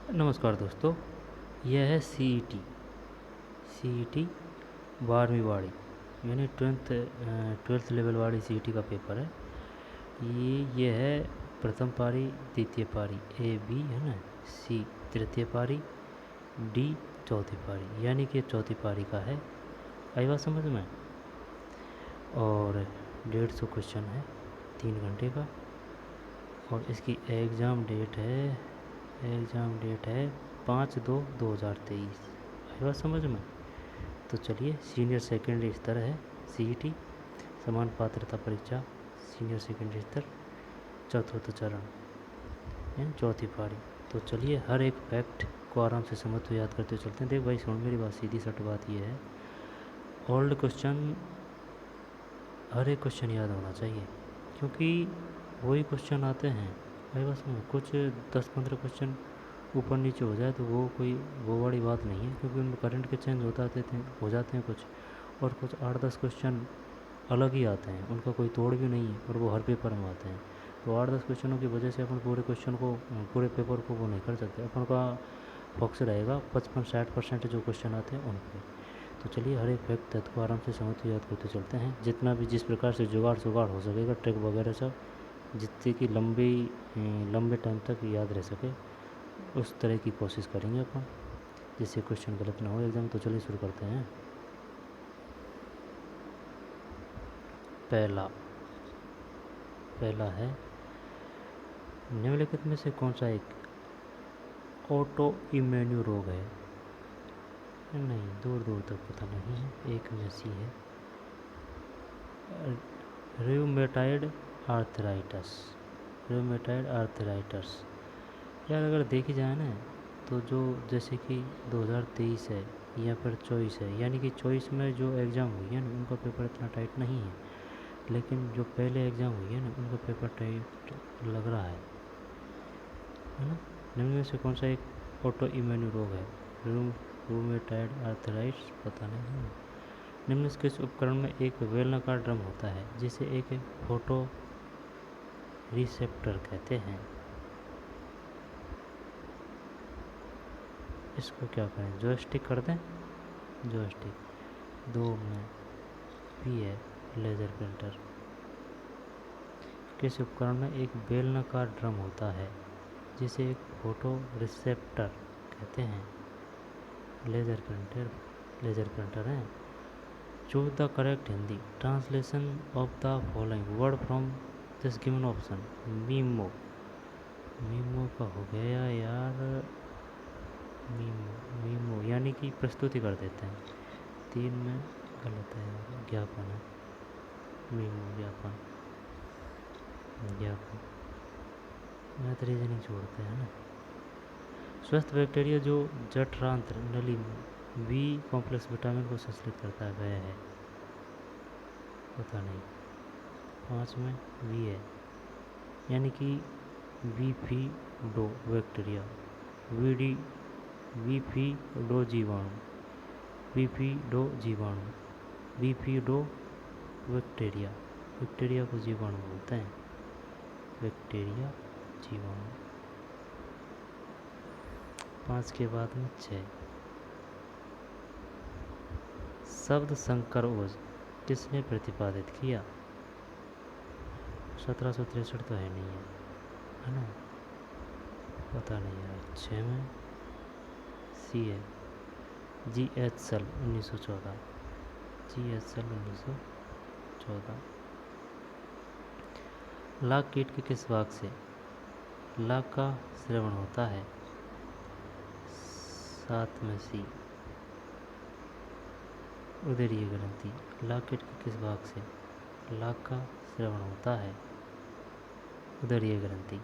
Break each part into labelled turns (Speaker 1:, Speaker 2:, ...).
Speaker 1: नमस्कार दोस्तों। यह है सी ई टी 12वीं वाली यानी ट्वेल्थ लेवल वाली सी ई टी का पेपर है। ये है प्रथम पारी, द्वितीय पारी, ए बी है ना, सी तृतीय पारी, डी चौथी पारी, यानी कि चौथी पारी का है। आई बात समझ में? और 150 क्वेश्चन है 3 घंटे का। और इसकी एग्ज़ाम डेट है 5/2/2023। आई बात समझ में? तो चलिए, सीनियर सेकेंडरी स्तर है सी ई टी, समान पात्रता परीक्षा सीनियर सेकेंडरी स्तर, चतुर्थ चरण यानी चौथी पारी। तो चलिए, हर एक फैक्ट को आराम से समझते याद करते चलते हैं। देख भाई सुन मेरी बात, सीधी सट बात ये है, ओल्ड क्वेश्चन, हर एक क्वेश्चन याद होना चाहिए, क्योंकि वही क्वेश्चन आते हैं। भाई बस में कुछ 10-15 क्वेश्चन ऊपर नीचे हो जाए तो वो बड़ी बात नहीं है, क्योंकि उनमें करंट के चेंज हो जाते हैं कुछ, और कुछ 8-10 क्वेश्चन अलग ही आते हैं, उनका कोई तोड़ भी नहीं है और वो हर पेपर में आते हैं। तो 8-10 क्वेश्चनों की वजह से अपन पूरे पेपर को वो नहीं कर सकते। अपन का फोकस रहेगा 55-60% जो क्वेश्चन आते हैं उन पर। तो चलिए, हर एक फैक्ट तथ्य को आराम से समझते याद करते चलते हैं, जितना भी जिस प्रकार से जुगाड़ हो सकेगा, ट्रिक वगैरह सब, जितनी कि लंबे टाइम तक याद रह सके, उस तरह की कोशिश करेंगे अपन, जिससे क्वेश्चन गलत ना हो एग्ज़ाम। तो चलिए शुरू करते हैं। पहला है, निम्नलिखित में से कौन सा एक ऑटो इम्यून रोग है? नहीं, दूर दूर तक पता नहीं है, एक में सी है, रूमेटाइड आर्थराइटस। यार अगर देखी जाए ना, तो जो जैसे कि 2023 है या फिर 24 है, यानी कि 24 में जो एग्ज़ाम हुई है ना, उनका पेपर इतना टाइट नहीं है, लेकिन जो पहले एग्ज़ाम हुई है ना, उनका पेपर टाइट लग रहा है ना। निम्न में से कौन सा एक ऑटो इम्यून रोग है? रूमेटाइड आर्थराइटिस पता नहीं है। निम्न के इस उपकरण में एक बेलनाकार ड्रम होता है जिसे एक फोटो रिसेप्टर कहते हैं। इसको क्या करें, जॉयस्टिक कर दें? जॉयस्टिक। 2 में भी है, लेज़र प्रिंटर। किस उपकरण में एक बेलनाकार ड्रम होता है जिसे एक फोटो रिसेप्टर कहते हैं? लेज़र प्रिंटर है। Choose the correct Hindi translation of the following word from this given option. Memo का हो गया यार, मीमो यानी कि प्रस्तुति कर देते हैं। 3 में गलत है यार, ज्ञापन है। मीमो ज्ञापन मैथ रीजनिंग छोड़ते हैं ना। स्वस्थ बैक्टीरिया जो जठरांत्र नली में बी कॉम्प्लेक्स विटामिन को संश्लेषित करता है वह है? पता नहीं। 5 में वी है, यानी कि वीफीडो बैक्टीरिया, वीफीडो बैक्टीरिया को जीवाणु बोलते हैं। बैक्टीरिया जीवाणु। 5 के बाद में 6, शब्द संकर ओज किसने प्रतिपादित किया? 1763 तो है नहीं है ना, पता नहीं यार। 6 में सी है, GH सल 1914। लाख कीट के किस भाग से लाख का श्रवण होता है? 7 में सी, उदरीय ग्रंथि। लाख कीट के किस भाग से लाख का श्रवण होता है? उदरीय ग्रंथि।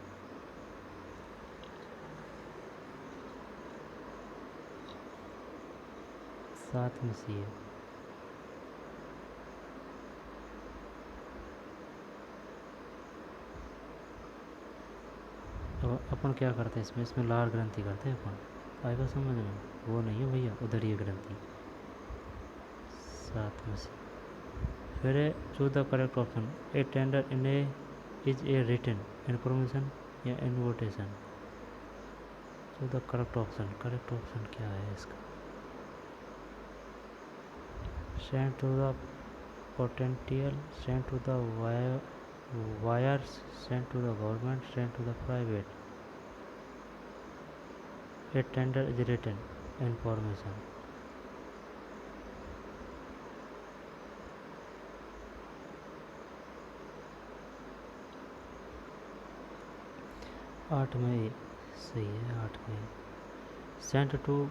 Speaker 1: 7 में सी है। अब अपन क्या करते हैं इसमें लार ग्रंथि करते हैं अपन। आएगा समझ में? वो नहीं है भैया, उदरीय ग्रंथि। 7 में से फिर choose the correct option. A tender in is a written information या invitation? To the correct option क्या है इसका? Send to the potential, send to the buyers, send to the government, send to the private. A tender is written information. आठ में सही है, 8 में sent to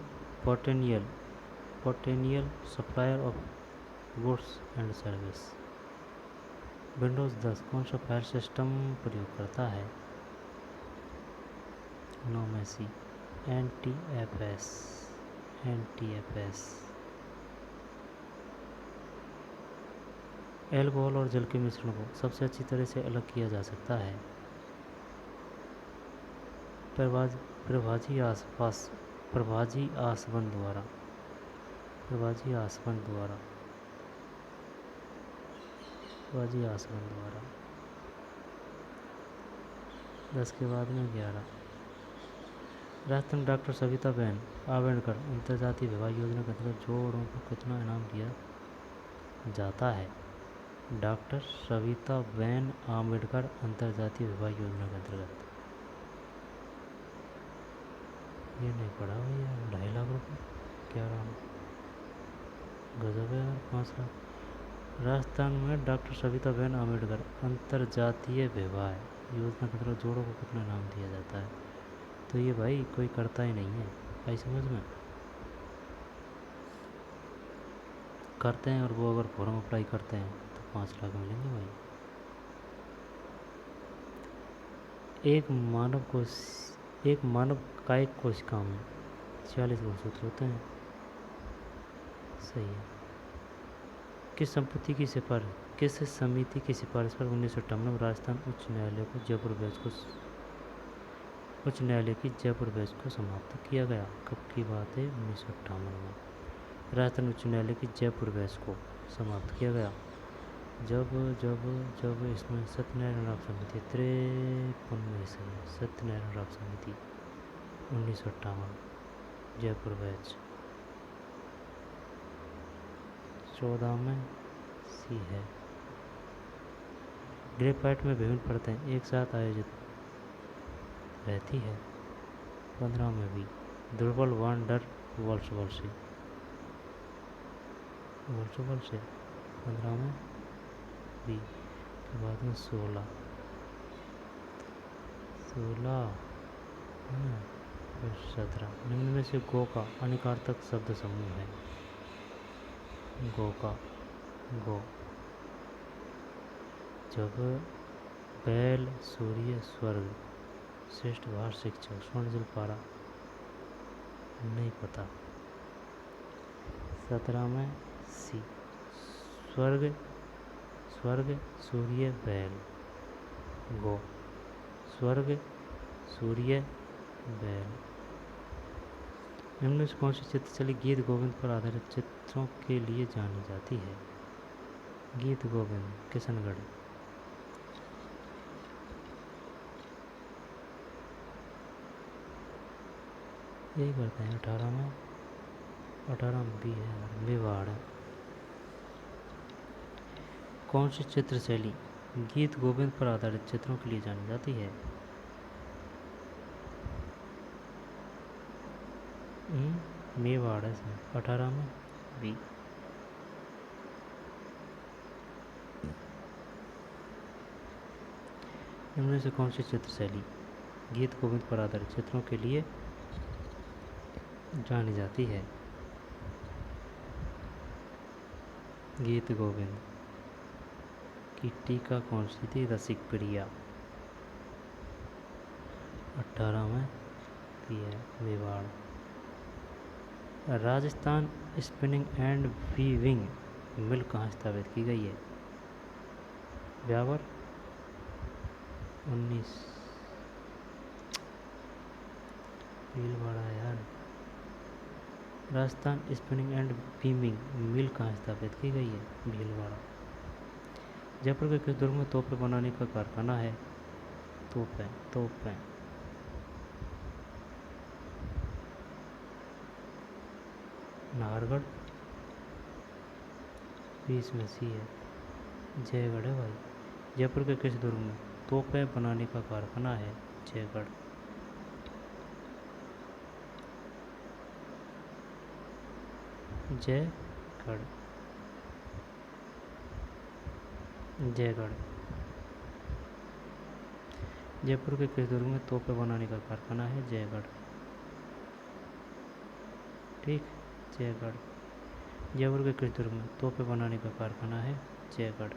Speaker 1: potential supplier of goods and service. Windows 10 कौन सा फाइल सिस्टम प्रयोग करता है? नो में सी, NTFS। एल्कोहल और जल के मिश्रण को सबसे अच्छी तरह से अलग किया जा सकता है? प्रभाजी आसवन द्वारा। 10 के बाद में 11। राजस्थान डॉक्टर सविताबेन आम्बेडकर अंतर्जातीय विवाह योजना के अंतर्गत जोड़ों को कितना इनाम दिया जाता है? डॉक्टर सविताबेन आम्बेडकर अंतर्जातीय विवाह योजना के अंतर्गत ये नहीं पढ़ा भैया, 2.5 लाख रुपये। क्या रहा गजब है यार, 5 लाख। राजस्थान में डॉक्टर सविताबेन आम्बेडकर अंतर्जातीय विवाह योजना के अंतर्गत जोड़ों को कितना इनाम दिया जाता है? तो ये भाई कोई करता ही नहीं है, आई समझ में। करते हैं और वो अगर फॉर्म अप्लाई करते हैं तो 5 लाख मिलेंगे भाई। एक मानव कायिक कोशिका में 46 गुणसूत्र होते हैं, सही है। किस समिति की सिफारिश पर 1958 में राजस्थान उच्च न्यायालय की जयपुर बेंच को समाप्त किया गया? कब की बात है? 1958 में राजस्थान उच्च न्यायालय की जयपुर बेंच को समाप्त किया गया जब इसमें सत्यनारायण राव समिति 53 में से सत्यनारायण राव समिति 1958 जयपुर बेंच। 14 में सी है। ग्रेफाइट में विभिन्न परतें एक साथ आयोजित रहती है? 15 में भी। दुर्बल वान डर वॉल्सबल से 15 में बी। के बाद में 16 फिर 17। निम्न में से गो का अनिकार्थक शब्द समूह है? गो जब बैल, सूर्य, स्वर्ग, श्रेष्ठ भार, शिक्षक, स्वर्ण जल पारा, नहीं पता। 17 में सी, स्वर्ग, सूर्य, बैल। गो, स्वर्ग, सूर्य, बैल। निम्न से कौन सी चित्रशैली गीत गोविंद पर आधारित चित्रों के लिए जानी जाती है? गीत गोविंद, किशनगढ़। यही करते हैं। 18 में भी है, मेवाड़। कौन सी चित्रशैली गीत गोविंद पर आधारित चित्रों के लिए जानी जाती है? मेवाड़ है इसमें। 18 में बी। इनमें से कौन सी चित्रशैली गीत गोविंद पर आधारित चित्रों के लिए जानी जाती है? गीत गोविंद की टीका कौन सी थी? रसिक प्रिया। 18 में भी है, Mewar. Rajasthan spinning and weaving मिल कहाँ स्थापित की गई है? ब्यावर। 19 भीलवाड़ा यार। राजस्थान स्पिनिंग एंड वीविंग मिल कहाँ स्थापित की गई है? भीलवाड़ा। जयपुर के किस दुर्ग में तोपें बनाने का कारखाना है? तोपें। नाहरगढ़, बीच में सी है, जयगढ़ है भाई। जयपुर के किस दुर्ग में तोपें बनाने का कारखाना है? जयगढ़। जयगढ़, जयगढ़। जयपुर के किस दुर्ग में तोपें बनाने का कारखाना है? जयगढ़। ठीक, जयगढ़। जयपुर के किस दुर्ग में तोपें बनाने का कारखाना है? जयगढ़।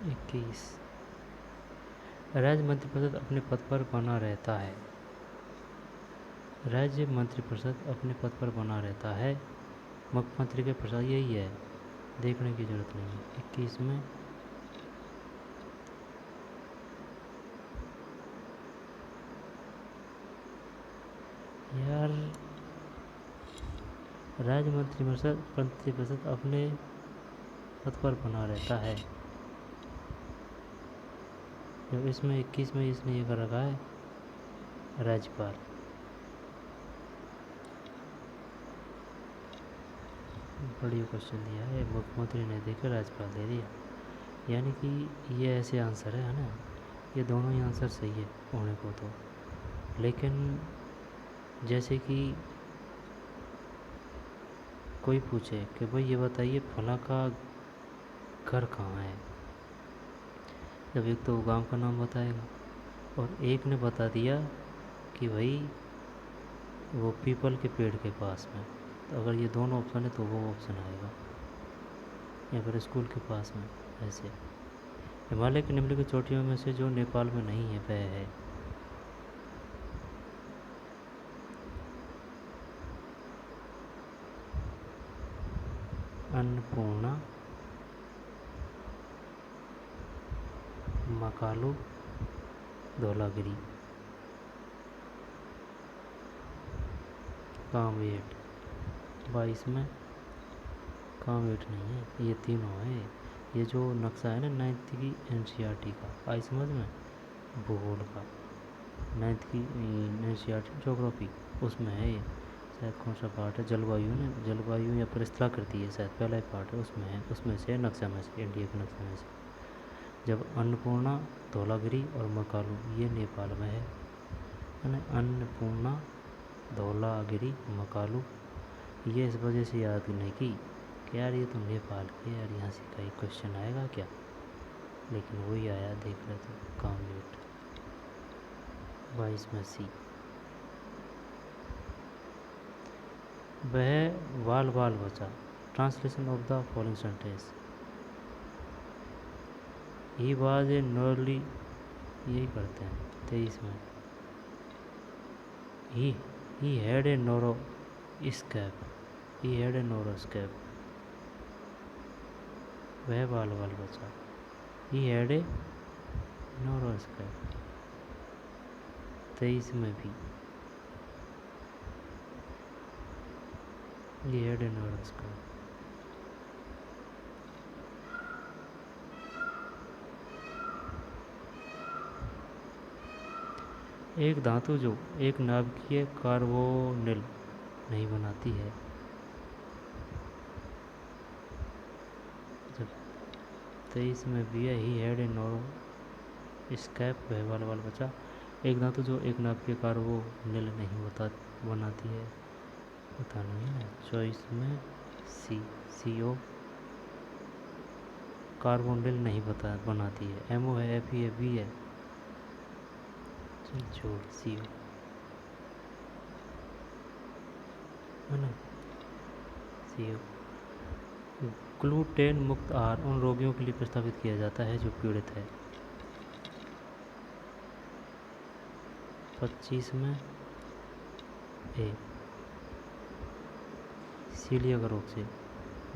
Speaker 1: इक्कीस। राज्य मंत्रिपरिषद अपने पद पर बना रहता है। राज्य मंत्रिपरिषद अपने पद पर बना रहता है। मुख्यमंत्री के प्रसाद, यही है, देखने की जरूरत नहीं है। 21 में यार राज्य मंत्रिपरिषद अपने पद पर बना रहता है। जब इसमें 21 में इसने ये कर रखा है राज्यपाल। बड़ी क्वेश्चन दिया है, मुख्यमंत्री ने देकर राज्यपाल दे दिया, यानी कि ये ऐसे आंसर है ना, ये दोनों ही आंसर सही है होने को तो। लेकिन जैसे कि कोई पूछे कि भाई ये बताइए फला का घर कहाँ है, जब एक तो गांव का नाम बताएगा और एक ने बता दिया कि भाई वो पीपल के पेड़ के पास में, तो अगर ये दोनों ऑप्शन है तो वो ऑप्शन आएगा, या फिर स्कूल के पास में। ऐसे हिमालय की निम्नलिखित चोटियों में से जो नेपाल में नहीं है वह है? अन्नपूर्णा, मकालू, धौलागिरी, कामेट। 22 में कामेट नहीं है, ये तीनों है। ये जो नक्शा है ना 9th की NCERT का, आई समझ में, भूगोल का 9th की NCERT ज्योग्राफी, उसमें है ये। शायद कौन सा पार्ट है, जलवायु ने, जलवायु या परिस्थला करती है शायद, पहला ही पार्ट है उसमें है, उसमें से नक्शा में से, इंडिया के नक्शे में से। जब अन्नपूर्णा, धौलागिरी और मकालू ये नेपाल में है ना। अन्नपूर्णा, धौलागिरी, मकालू, ये इस वजह से याद नहीं की कि यार ये तो नेपाल के, यार यहाँ से कहीं क्वेश्चन आएगा क्या, लेकिन वही आया, देख रहे थे, कामेट। 22 में सी। वह बाल बाल बचा, translation of the following sentence. He was a narrowly, यही करते हैं 23 में। He had a narrow escape, he had a narrow escape, वह बाल बाल बचा। ही हैड ए नोरो स्कैप। 23 में भी ही हैड ए नोरो स्कैप। एक धातु जो एक नाभिकीय कार्बोनिल नहीं बनाती है। जब 23 में भी है, ही हैड ए नोरो स्कैप, वह बाल बाल बचा। एक धातु जो एक नाभिकीय कार्बोनिल नहीं बनाती है, पता नहीं है। 24 में CO कार्बोनिल नहीं बनाती है। MO है, FE है, B है, छोड़ CO है ना, CO। ग्लूटेन मुक्त आहार उन रोगियों के लिए प्रस्तावित किया जाता है जो पीड़ित है। 25 में ए, सीलिया रोग से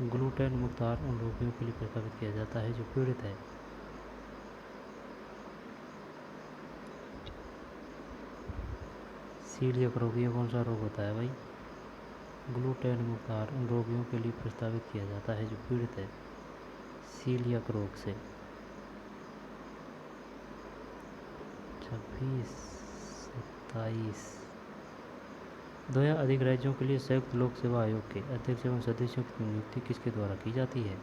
Speaker 1: ग्लूटेन मुक्त आहार उन रोगियों के लिए प्रस्तावित किया जाता है जो पीड़ित है। सीलियक रोग, ये कौन सा रोग होता है भाई? ग्लूटेन मुक्त आहार उन रोगियों के लिए प्रस्तावित किया जाता है जो पीड़ित है सीलियक रोग से। 26, 27। 2 या अधिक राज्यों के लिए संयुक्त लोक सेवा आयोग के अध्यक्ष एवं सदस्यों की नियुक्ति किसके द्वारा की जाती है?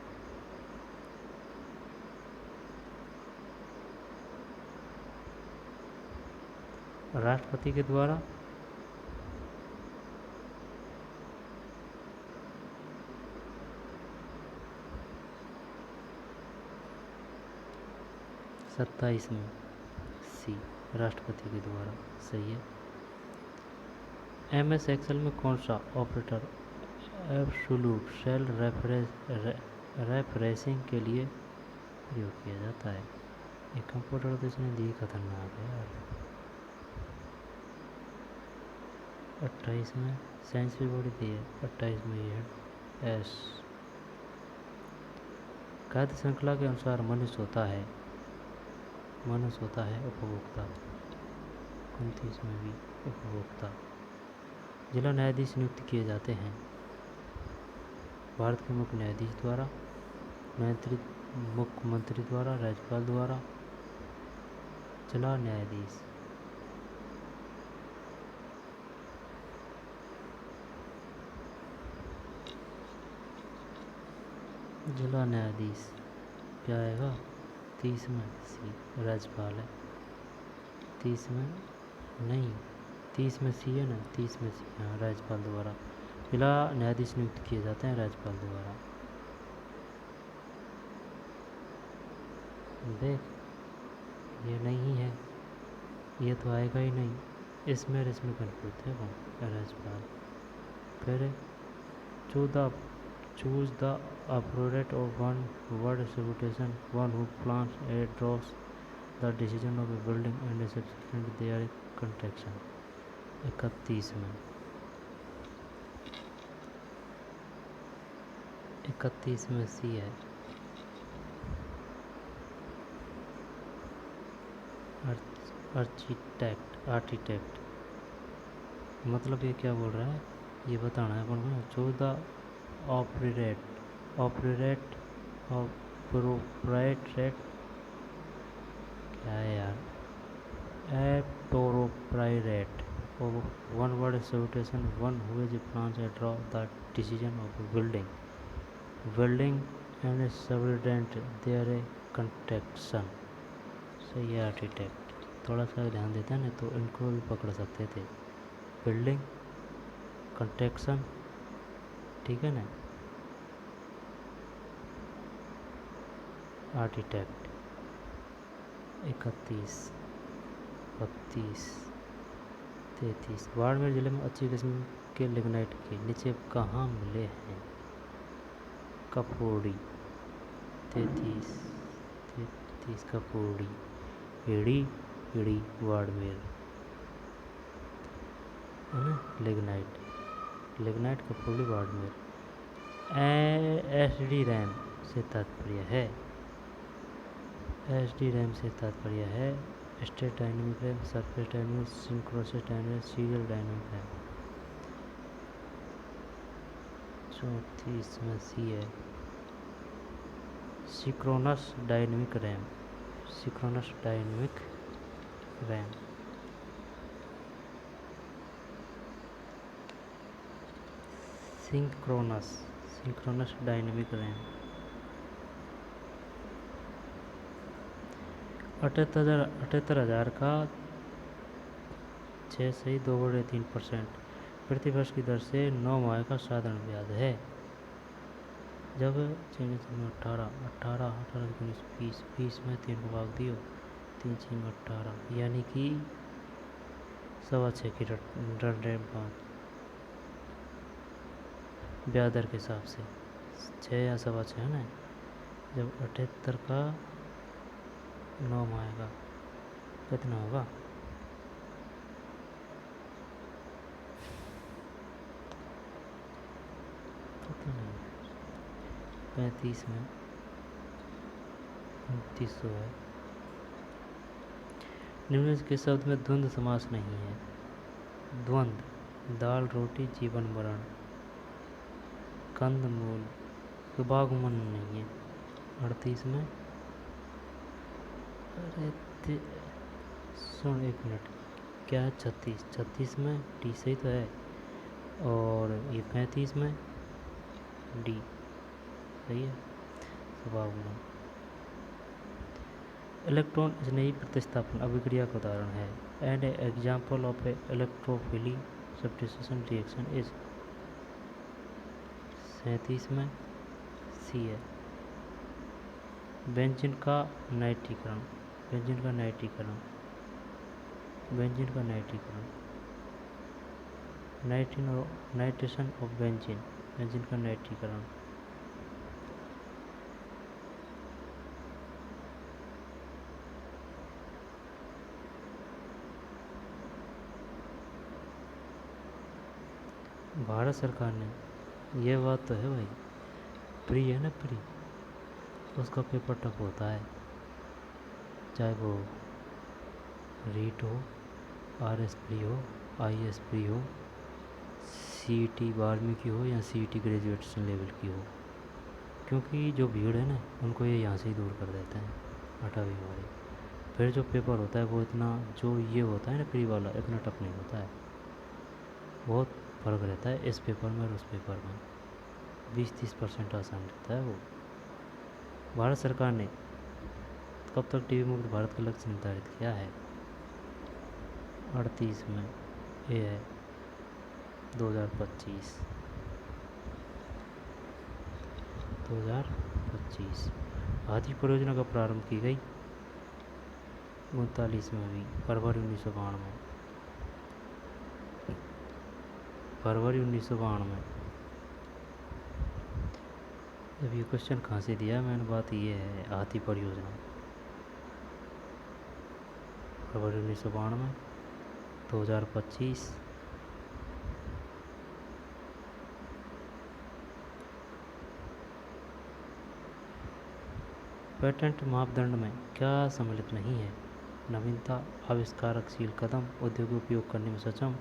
Speaker 1: राष्ट्रपति के द्वारा। सत्ताईस में सी, राष्ट्रपति के द्वारा, सही है। MS एक्सेल में कौन सा ऑपरेटर एब्सोल्यूट सेल रेफरेंसिंग के लिए प्रयोग किया जाता है? एक कंप्यूटर तो इसने दी खतरनाक है यार। 28 में साइंस भी बड़ी दी है। 28 में ये है एस। खाद्य श्रृंखला के अनुसार मनुष्य होता है उपभोक्ता। 29 में भी उपभोक्ता। जिला न्यायाधीश नियुक्त किए जाते हैं भारत के मुख्य न्यायाधीश द्वारा, मुख्यमंत्री द्वारा, राज्यपाल द्वारा। जिला न्यायाधीश। जिला न्यायाधीश क्या आएगा? 30 में सी, राज्यपाल है। 30 में नहीं, 30 में सी है ना, 30 में सी, हाँ, राज्यपाल द्वारा। जिला न्यायाधीश नियुक्त किए जाते हैं राज्यपाल द्वारा। देख, ये नहीं है, ये तो आएगा ही नहीं। इसमें कंफ्यूज है कौन? राज्यपाल। फिर choose the appropriate of one word distribution, one who plans and draws the decision of a building and is subsequent their construction। 31 में 31 में सी है। आर्किटेक्ट मतलब ये क्या बोल रहा है, ये बताना है अपन को। चूज द ऑपरेट क्या है यार, appropriate of one word distribution, one who is plans and draw the decision of building and superintend their a construction. सही है आर्किटेक्ट। थोड़ा सा ध्यान देते हैं ना तो इनको भी पकड़ सकते थे। बिल्डिंग, कंस्ट्रक्शन, ठीक है ना, आर्किटेक्ट। 31, 32, 33। बाड़मेर जिले में अच्छी किस्म के लिग्नाइट के नीचे कहाँ मिले हैं? कपूरी। 33 कपूरी, एड़ी बाड़मेर है ना। Lignite Kapuri Barmer. SD RAM से तात्पर्य है state dynamic RAM, surface dynamic, synchronous dynamic, serial dynamic RAM. 34 में सी है, synchronous dynamic RAM. Synchronous dynamic RAM. 78,000 का 6 सही 2/3% प्रतिवर्ष की दर से 9 माह का साधारण ब्याज है। जब 18 20 में 3 को भाग दियो, 3 6 18, यानी कि 6.25 की रन 5 ब्याज दर के हिसाब से 6 या 6.25 है ना। जब 78 का 9 माह का कितना होगा? पता नहीं। 35 में 2900 है। निम्न के शब्द में द्वंद्व समास नहीं है। द्वंद्व, दाल रोटी जीवन मरण, कंद मूल, शुभागमन नहीं है। 38 में, अरे सुन एक मिनट, क्या है 36? 36 में डी सही तो है, और ये 35 में डी सही है, शुभागमन। इलेक्ट्रॉन स्नेही प्रतिस्थापन अभिक्रिया का उदाहरण है। And example of a electrophilic substitution reaction is. 37 में सी है, बेंजीन का नाइट्रीकरण, बेंजीन का नाइट्रीकरण, बेंजीन का नाइट्रीकरण, नाइट्रेशन ऑफ बेंजीन, बेंजीन का नाइट्रीकरण। भारत सरकार ने, ये बात तो है भाई, प्री है ना, प्री, उसका पेपर टफ होता है, चाहे वो रीट हो, आरएस प्री हो, आईएएस प्री हो, सीईटी 12वीं की हो या सीईटी ग्रेजुएशन लेवल की हो, क्योंकि जो भीड़ है ना उनको ये यहाँ से ही दूर कर देते हैं, 8वीं वाले। फिर जो पेपर होता है वो इतना, जो ये होता है ना प्री वाला, इतना टफ नहीं होता है, बहुत फ़र्क रहता है इस पेपर में और उस पेपर में, 20-30% आसान रहता है वो। भारत सरकार ने कब तक टीबी मुक्त भारत का लक्ष्य निर्धारित किया है? 38 में ये है 2025। 2025 हाथी परियोजना का प्रारंभ की गई 39 में भी, फरवरी 1992, फरवरी 1992। अब ये क्वेश्चन कहाँ से दिया है मैंने, बात ये है, हाथी परियोजना फरवरी 1992, 2025। पेटेंट मापदंड में क्या सम्मिलित नहीं है? नवीनता, आविष्कारकशील कदम, उद्योग उपयोग करने में सक्षम,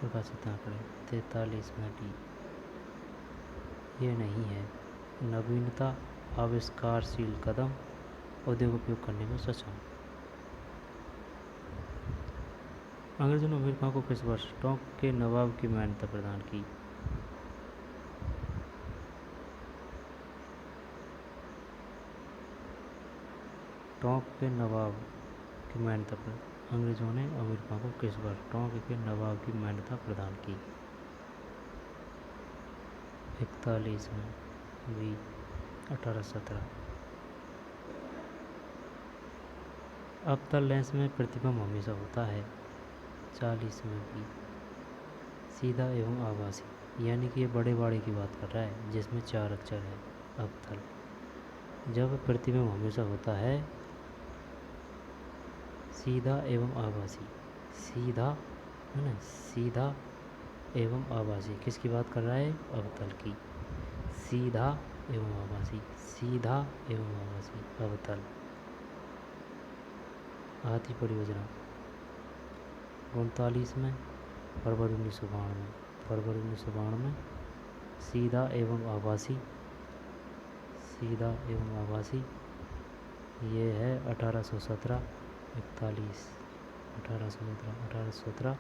Speaker 1: प्रकाशित आंकड़े। 43 में डी, ये नहीं है, नवीनता, आविष्कारशील कदम, उद्योग उपयोग करने में सक्षम। अंग्रेजों ने अमेरिका को किस वर्ष टोंक के नवाब की मान्यता प्रदान की? टोंक के नवाब की मान्यता प्रदान, अंग्रेजों ने अमेरिका को किस वर्ष टोंक के नवाब की मान्यता प्रदान की? 41 में भी, 1817। अवतल लेंस में प्रतिबिंब हमेशा होता है। 40 में भी, सीधा एवं आभासी, यानी कि ये बड़े बाड़े की बात कर रहा है जिसमें 4 अक्षर है, अवतल। जब प्रतिबिंब हमेशा होता है सीधा एवं आभासी, सीधा है ना, सीधा एवं आभासी, किसकी बात कर रहा है? अवतल की। सीधा एवं आभासी, सीधा एवं आभासी, अवतल। हाथी परियोजना 39 में, फरवरी 1992, फरवरी 1992, सीधा एवं आभासी, सीधा एवं आभासी, ये है 1817, 41, 1817,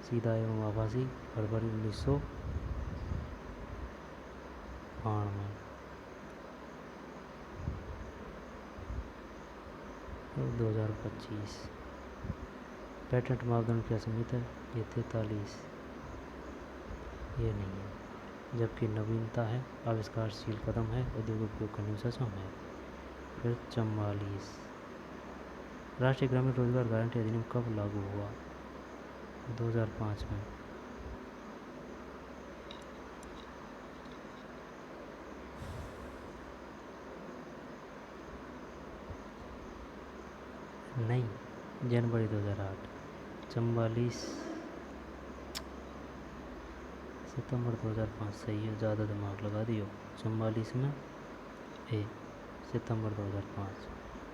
Speaker 1: सीधा एवं आभासी, फरवरी 1992। 2025 पेटेंट मापदंड क्या सीमित है? ये 43, ये नहीं है, जबकि नवीनता है, आविष्कारशील कदम है, उद्योग उपयोग करने में सक्षम है। फिर 44 राष्ट्रीय ग्रामीण रोजगार गारंटी अधिनियम कब लागू हुआ? 2005 में। नहीं, जनवरी 2008। 44 सितंबर 2005 सही है, ज़्यादा दिमाग लगा दियो। 44 में ए, सितंबर 2005,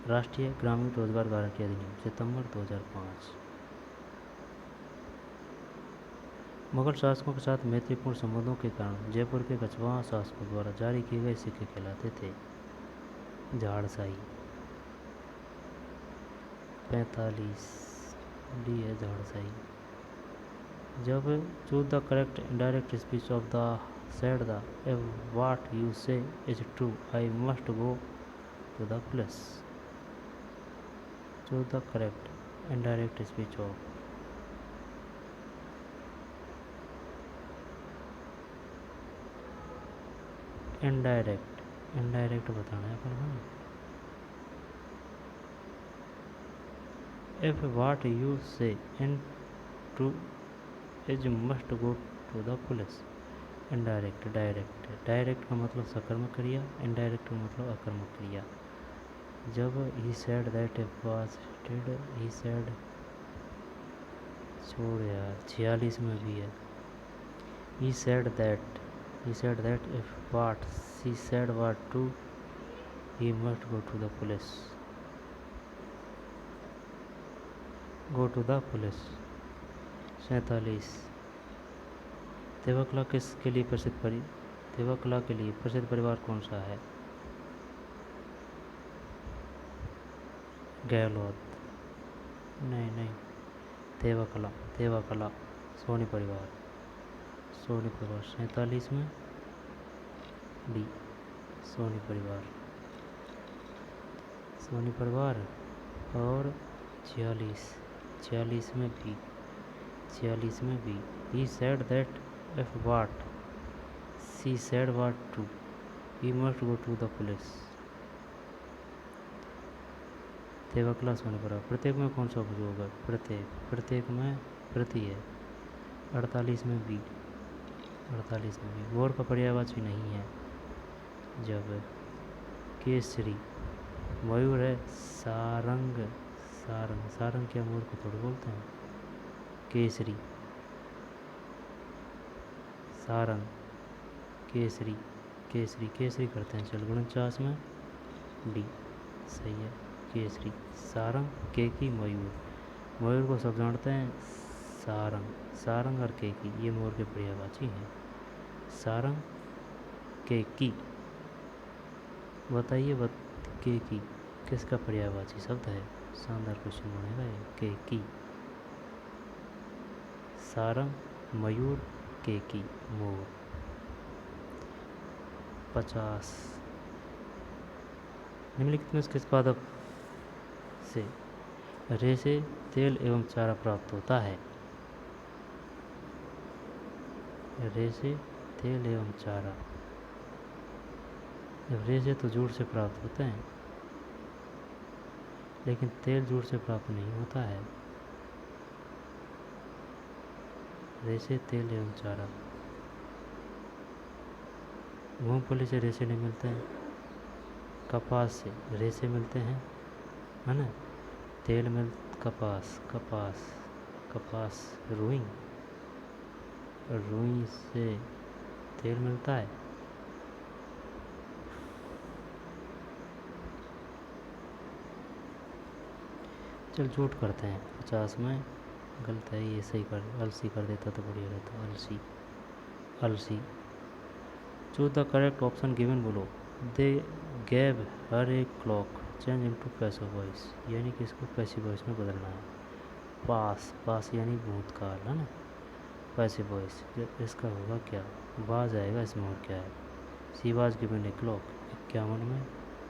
Speaker 1: राष्ट्रीय ग्रामीण रोजगार गारंटी अधिनियम, सितंबर 2005। मुगल शासकों के साथ मैत्रीपूर्ण संबंधों के कारण जयपुर के कछवाहा शासकों द्वारा जारी किए गए सिक्के कहलाते थे झाड़साई। 45 डी है झाड़साई। जब choose the correct indirect speech of the said the if what you say is true I must go to the police. Choose the correct indirect speech of indirect बताना है अपन को। if what you say in true is must go to the police. Indirect direct का मतलब सकर्मक क्रिया, indirect का मतलब अकर्मक क्रिया। जब he said that it was did he said छोड़ यार 46 में भी है। he said that if what she said was true he must go to the police. go to the police। 47 Devkala के लिए प्रसिद्ध परिवार कौन सा है? गहलोत नहीं देवकला सोनी परिवार 47 में डी सोनी परिवार और 46 में भी he said that if what she said was true he must go to the police। Devkala Soni परिवार। प्रत्येक में कौन सा उपयोग है? प्रत्येक में प्रति है। 48 में भी गौर का पर्यायवाची नहीं है। जब केसरी मयूर है। सारंग क्या मोर को थोड़ा बोलते हैं? केसरी सारंग केसरी करते हैं। चल 49 में डी सही है। केसरी सारंग केकी मयूर को सब जानते हैं। सारंग और केकी ये मोर के पर्यायवाची हैं। सारंग केकी बताइए केकी किसका पर्यायवाची शब्द है? शानदार क्वेश्चन बनेगा ये। केकी सारंग मयूर केकी मोर। 50 निम्नलिखित में किस पादप से रेशे तेल एवं चारा प्राप्त होता है? रेशे तेल एवं चारा। रेशे तो जूट से प्राप्त होते हैं लेकिन तेल जूट से प्राप्त नहीं होता है। रेशे तेल एवं चारा। मूंगफली से रेशे नहीं मिलते हैं। कपास से रेशे मिलते हैं है ना। तेल मिल कपास रुई से तेल मिलता है। चल जूट करते हैं। 50 में गलत है ये सही कर अलसी कर देता तो बढ़िया रहता। अलसी choose the correct option given बोलो। दे गैव हर एक clock change into passive voice यानी कि इसको पैसिव वॉइस में बदलना है। पास यानी भूतकाल है ना। पैसिव वॉइस इसका होगा क्या? बाज आएगा इसमें और क्या है? She was given a clock 51 में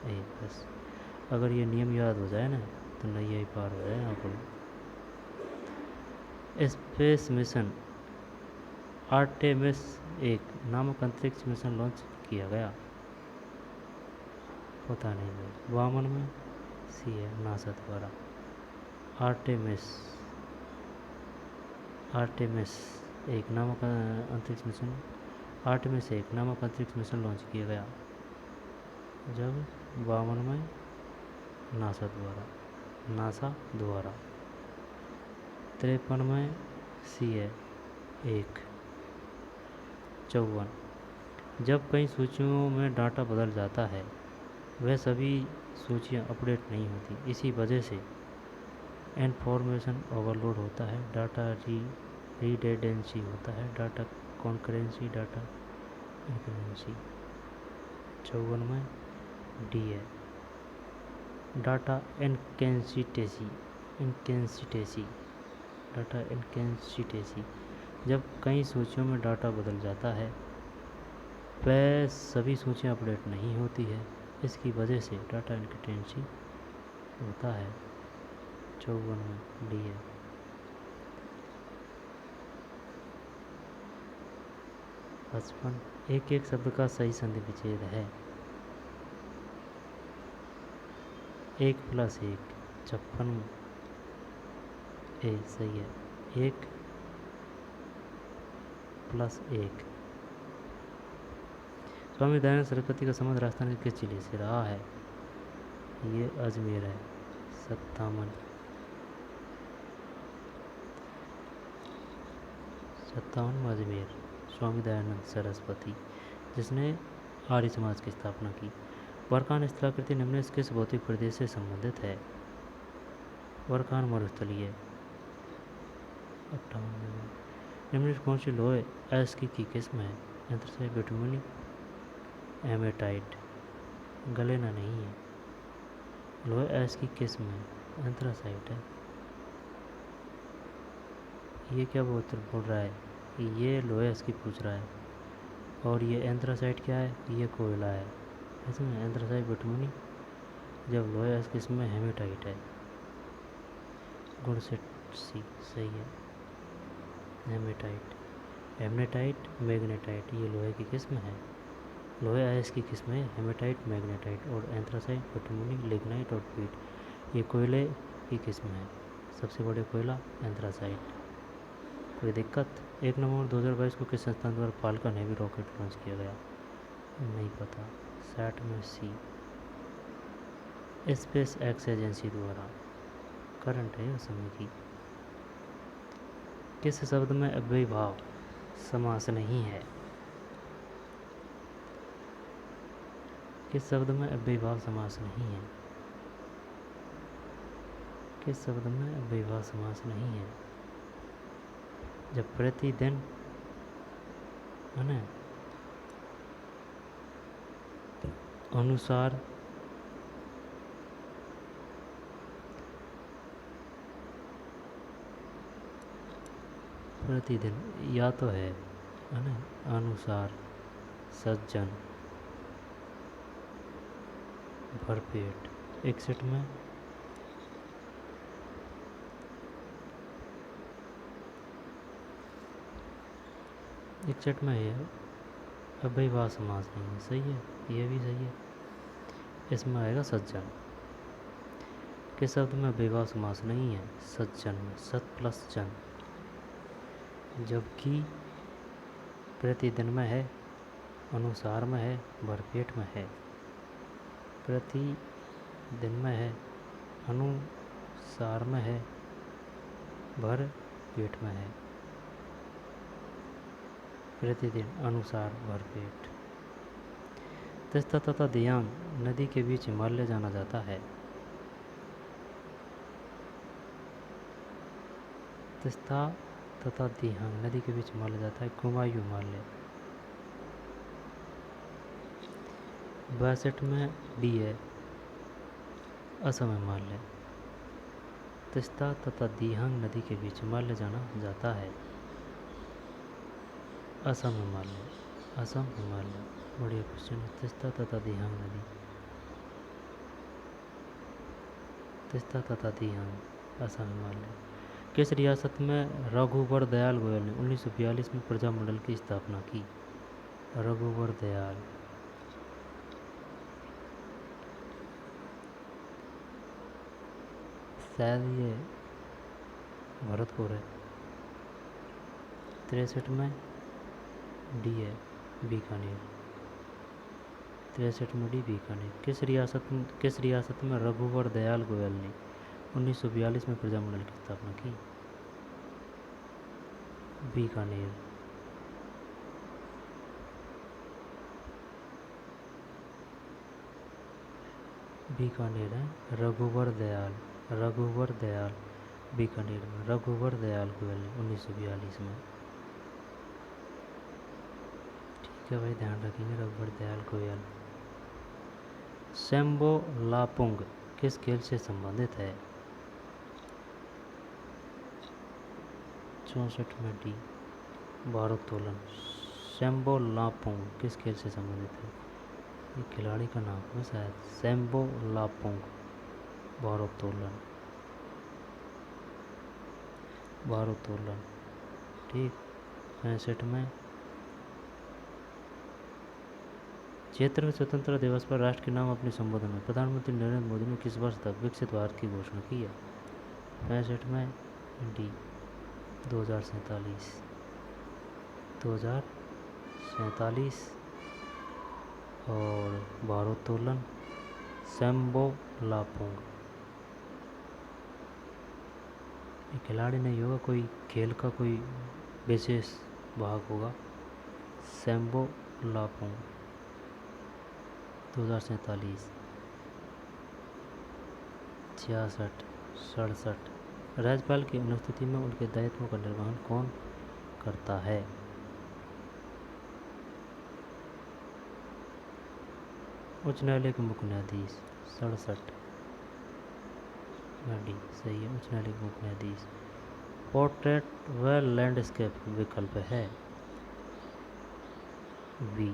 Speaker 1: ए बस। अगर ये नियम याद हो जाए ना तो नैया ही पार हो जाए यहाँ पर। स्पेस मिशन आर्टेमिस 1 नामक अंतरिक्ष मिशन लॉन्च किया गया। पता नहीं भाई। 52 में सी है नासा द्वारा। आर्टेमिस 1 नामक अंतरिक्ष मिशन लॉन्च किया गया जब 52 में नासा द्वारा। 53 में सी है 1। 54 जब कई सूचियों में डाटा बदल जाता है वह सभी सूचियां अपडेट नहीं होती। इसी वजह से इन्फॉर्मेशन ओवरलोड होता है। डाटा रिडेंडेंसी होता है, डाटा कॉन्करेंसी, डाटा इंकरेंसी। 54 में डी है डाटा इनकैंसिटेसी, इनकैंसिटेसी, डाटा इनकैंसिटेसी। जब कई सूचियों में डाटा बदल जाता है, वह सभी सूचियां अपडेट नहीं होती है, इसकी वजह से डाटा इनकैंसिटेसी होता है। 54 में डी है। 55 एक एक शब्द का सही संधि विच्छेद है। 1 + 1 56 ए सही है। 1 + 1 स्वामी दयानंद सरस्वती का संबंध राजस्थान के किस जिले से रहा है? ये अजमेर है। 57 में अजमेर। स्वामी दयानंद सरस्वती जिसने आर्य समाज की स्थापना की। वर्कान स्थलाकृति निम्नलिखित किस भौतिक प्रदेश से संबंधित है? वर्कान मरुस्थलीय। 58 में निम्नलिखित कौन सी लोहे एस की किस्म है? Anthracite, बिटुमिनी, haematite. गलेना नहीं है। लोहे एस की किस्म है, एंथ्रासाइट है। ये क्या बोल रहा है? ये लोहे एस की पूछ रहा है, और ये एंथ्रासाइट क्या है? ये कोयला है। इसमें एंथ्रासाइट, बिटुमिनी, जब लोहे एस किस्म में हेमेटाइट है। गुण से सी सही है। हेमेटाइट, हेमनेटाइट, मैग्नेटाइट ये लोहे की किस्म है। लोहे आयस की किस्म है हेमेटाइट, मैग्नेटाइट, और एंथ्रासाइट, बिटुमिनी, लिग्नाइट और पीट ये कोयले की किस्म है। सबसे बड़े कोयला एंथ्रासाइट। कोई दिक्कत? 1 नवंबर 2022 को किस संस्थान द्वारा फाल्कन हैवी रॉकेट लॉन्च किया गया? नहीं पता। 60 में सी स्पेस एक्स एजेंसी द्वारा। करंट है उस समय की। किस शब्द में अव्ययीभाव समास नहीं है? किस शब्द में अव्ययीभाव समास नहीं है? किस शब्द में अव्ययीभाव समास नहीं है? जब प्रतिदिन है ना अनुसार प्रतिदिन या तो है ना अनुसार, सज्जन, भरपेट। 61 में है अव्ययीभाव समास नहीं है। सही है, ये भी सही है। इसमें आएगा सज्जन। किस शब्द में अव्ययीभाव समास नहीं है? सज्जन में, सत प्लस जन। जबकि प्रतिदिन में है, अनुसार में है, भरपेट में है। प्रतिदिन में है, अनुसार में है, भरपेट में है। प्रतिदिन, अनुसार, भरपेट। तीस्ता तथा दियांग नदी के बीच हिमालय जाना जाता है। तीस्ता तथा दियांग नदी के बीच हिमालय जाता है। कुमायूं हिमालय। 62 में डी है असम हिमालय। तीस्ता तथा दियांग नदी के बीच हिमालय जाना जाता है। असम हिमालय, असम हिमालय। बढ़िया क्वेश्चन है। तीस्ता तथा दियांग नदी, तीस्ता तथा दियांग, असम हिमालय। किस रियासत में रघुवर दयाल गोयल ने 1942 में प्रजामंडल की स्थापना की? रघुवर दयाल, शायद ये भरतपुर है। 63 में डी है बीकानेर। 63 में डी बीकानेर। किस रियासत में रघुवर दयाल गोयल ने 1942 में प्रजामंडल की स्थापना की? बीकानेर। बीकानेर है। रघुवर दयाल, रघुवर दयाल बीकानेर में। रघुवर दयाल गोयल ने 1942 में। ठीक है भाई, ध्यान रखेंगे रघुवर दयाल गोयल। सैम्बो लापुंग किस खेल से संबंधित है? 64 में डी, भारोत्तोलन। सैम्बो लापुंग किस खेल से संबंधित है? ये खिलाड़ी का नाम है शायद, सैम्बो लापुंग, भारोत्तोलन, भारोत्तोलन। ठीक। 65 में। 76वें स्वतंत्रता दिवस पर राष्ट्र के नाम अपने संबोधन में प्रधानमंत्री नरेंद्र मोदी ने किस वर्ष तक विकसित भारत की घोषणा की है? 65 में डी, 2047, 2047। और भारोत्तोलन सैम्बो लापुंग। ये खिलाड़ी नहीं होगा, कोई खेल का कोई विशेष भाग होगा। सैम्बो लापुंग 2047। 66, 67। राज्यपाल की अनुस्थिति में उनके दायित्वों का निर्वहन कौन करता है? उच्च न्यायालय के मुख्य न्यायाधीश। 67 डी सही है, उच्च न्यायालय के मुख्य न्यायाधीश। पोर्ट्रेट व लैंडस्केप विकल्प है बी,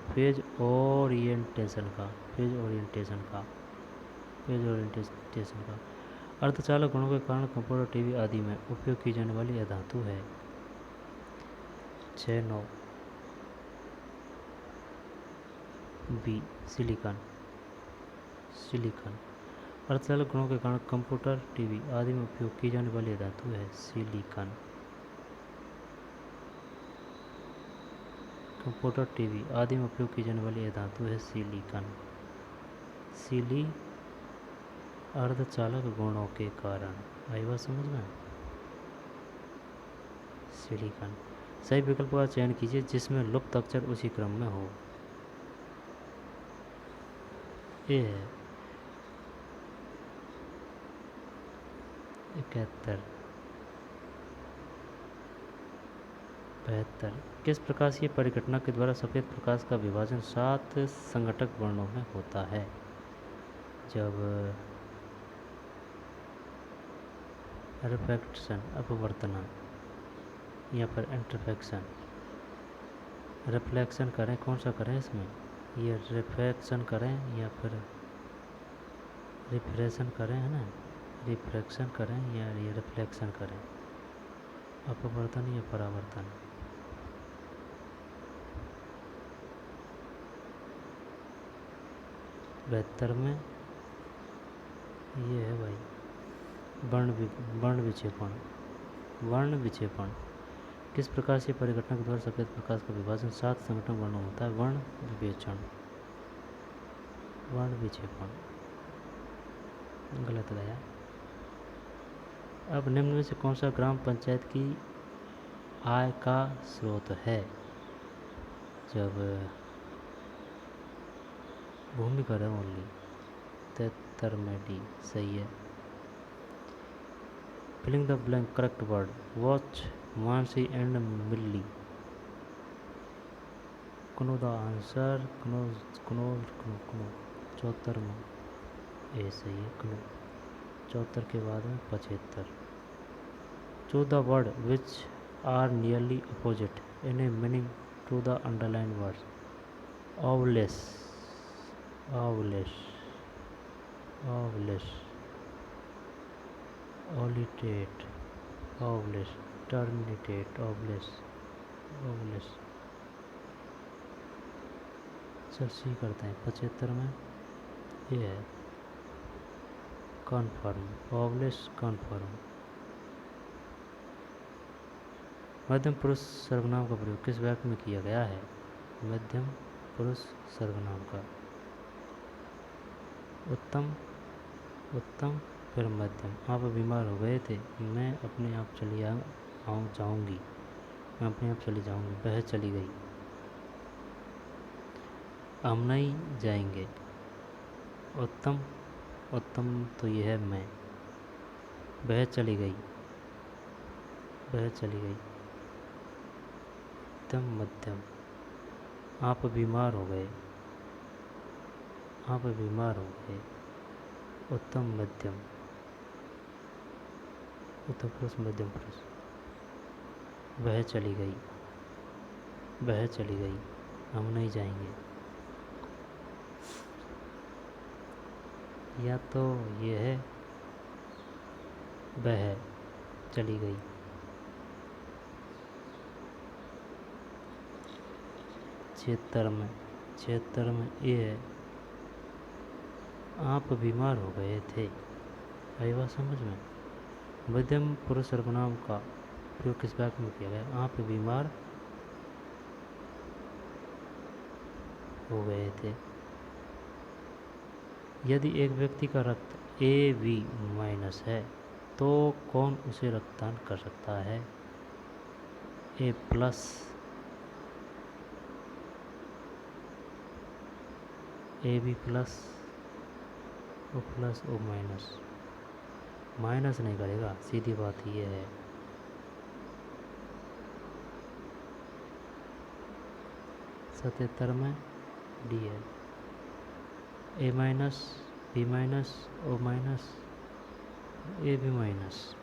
Speaker 1: पेज ओरिएंटेशन का, पेज ओरिएंटेशन का, पेज ओरिएंटेशन का। अर्धचालक गुणों के कारण कंप्यूटर, टीवी आदि में उपयोग की जाने वाली यह धातु है। 6-9 बी, सिलिकॉन, सिलिकॉन। अर्धचालक गुणों के कारण कंप्यूटर, टीवी आदि में उपयोग की जाने वाली धातु है सिलिकॉन। कंप्यूटर, टीवी आदि में उपयोग की जाने वाली धातु है सिलिकॉन। सिली अर्धचालक गुणों के कारण, आई बात समझ में? सिलिकॉन। सही विकल्प का चयन कीजिए जिसमें लुप्त अक्षर उसी क्रम में हो। ए है 71, 72। किस प्रकाशीय परिघटना के द्वारा सफ़ेद प्रकाश का विभाजन 7 संघटक वर्णों में होता है? जब रिफ्रैक्शन, अपवर्तन या फिर इंटरफेक्शन, रिफ्लेक्शन करें, कौन सा करें इसमें? ये रिफ्रैक्शन करें या फिर रिफ्रेक्शन करें, है ना? रिफ्रैक्शन करें या ये रिफ्लेक्शन करें, अपवर्तन या परावर्तन। बेहतर में ये है भाई वर्ण विक्षेपण, वर्ण विक्षेपण। किस प्रकार से परिघटना के द्वारा सफेद प्रकाश का विभाजन 7 संघटन वर्णों में होता है? वर्ण विवेचन, वर्ण विक्षेपण। गलत गया। अब निम्न में से कौन सा ग्राम पंचायत की आय का स्रोत है? जब भूमि कर ओनली। 73 में डी सही है। Filling the blank correct word, watch, मानसी एंड मिल्ली। कनो द आंसर, कनो कनो कनो कनो। 74 में ए सही है, कनो। 74 के बाद में 75। Choose the word which are nearly opposite in a meaning to the underline word. ऑवलेस, ऑवलेस, ऑवलेस, ऑलिटेट, ऑवलेस, टर्निटेट, ऑवलेस, ऑवलेस। चल सी करते हैं। 75 में ये है कन्फर्म, ऑवलेस कन्फर्म। मध्यम पुरुष सर्वनाम का प्रयोग किस वाक्य में किया गया है? मध्यम पुरुष सर्वनाम का। उत्तम, उत्तम फिर मध्यम। आप बीमार हो गए थे, मैं अपने आप चली जाऊंगी, मैं अपने आप चली जाऊंगी, वह चली गई। हम नहीं जाएंगे। उत्तम, उत्तम तो यह है मैं। वह चली गई, वह चली गई। उत्तम मध्यम, आप बीमार हो गए, आप बीमार हो गए। उत्तम मध्यम, उत्तम पुरुष मध्यम पुरुष। वह चली गई, वह चली गई, हम नहीं जाएंगे। या तो ये है वह चली गई। 76 में ये है आप बीमार हो गए थे। आई बात समझ में? मध्यम पुरुष सर्वनाम का प्रयोग किस वाक्य में किया गया? आप बीमार हो गए थे। यदि एक व्यक्ति का रक्त AB माइनस है तो कौन उसे रक्तदान कर सकता है? A plus, AB plus, O plus, O minus. Minus नहीं करेगा, सीधी बात ये है। सतहत्तर में डी है। A minus, B minus, O minus, A B minus.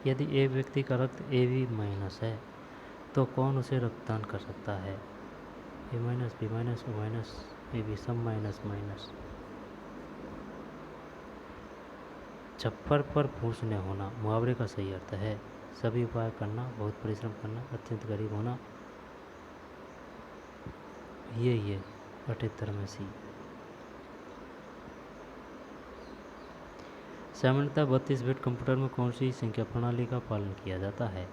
Speaker 1: यदि एक व्यक्ति का रक्त ए बी माइनस है तो कौन उसे रक्तदान कर सकता है? A minus, B minus, O minus, A B, सब माइनस माइनस। छप्पर पर फूस न होना मुहावरे का सही अर्थ है सभी उपाय करना, बहुत परिश्रम करना, अत्यंत गरीब होना। ये 78 में सी। सामान्यतः 32 बिट कंप्यूटर में कौन सी संख्या प्रणाली का पालन किया जाता है?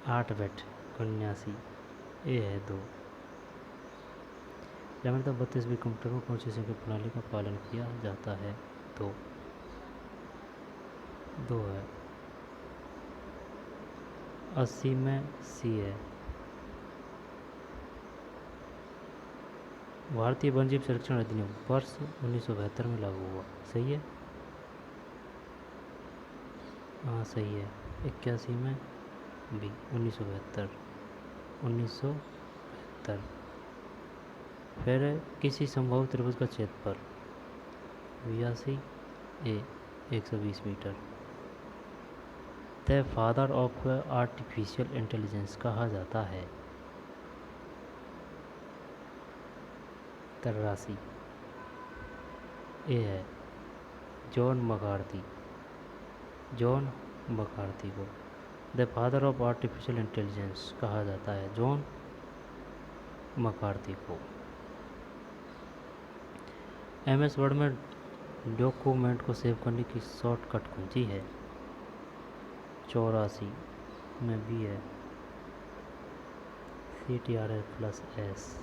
Speaker 1: 8 बिट 79। ए है 2। सामान्यतः 32 बिट कंप्यूटर में कौन सी संख्या प्रणाली का पालन किया जाता है? 2 है। 80 में सी है। भारतीय वन्यजीव संरक्षण अधिनियम वर्ष 1972 में लागू हुआ, सही है? हाँ सही है। 81 में बी, 1972। फिर किसी संभव त्रिभुज का क्षेत्रफल 82 a 120 metre. The father of artificial intelligence कहा जाता है? 83 ए है जॉन मकार्थी, जॉन मकार्थी को the father of artificial intelligence कहा जाता है, जॉन मकार्थी को। MS वर्ड में डॉक्यूमेंट को सेव करने की शॉर्टकट कुंजी है? 84 में भी है CTRL+S।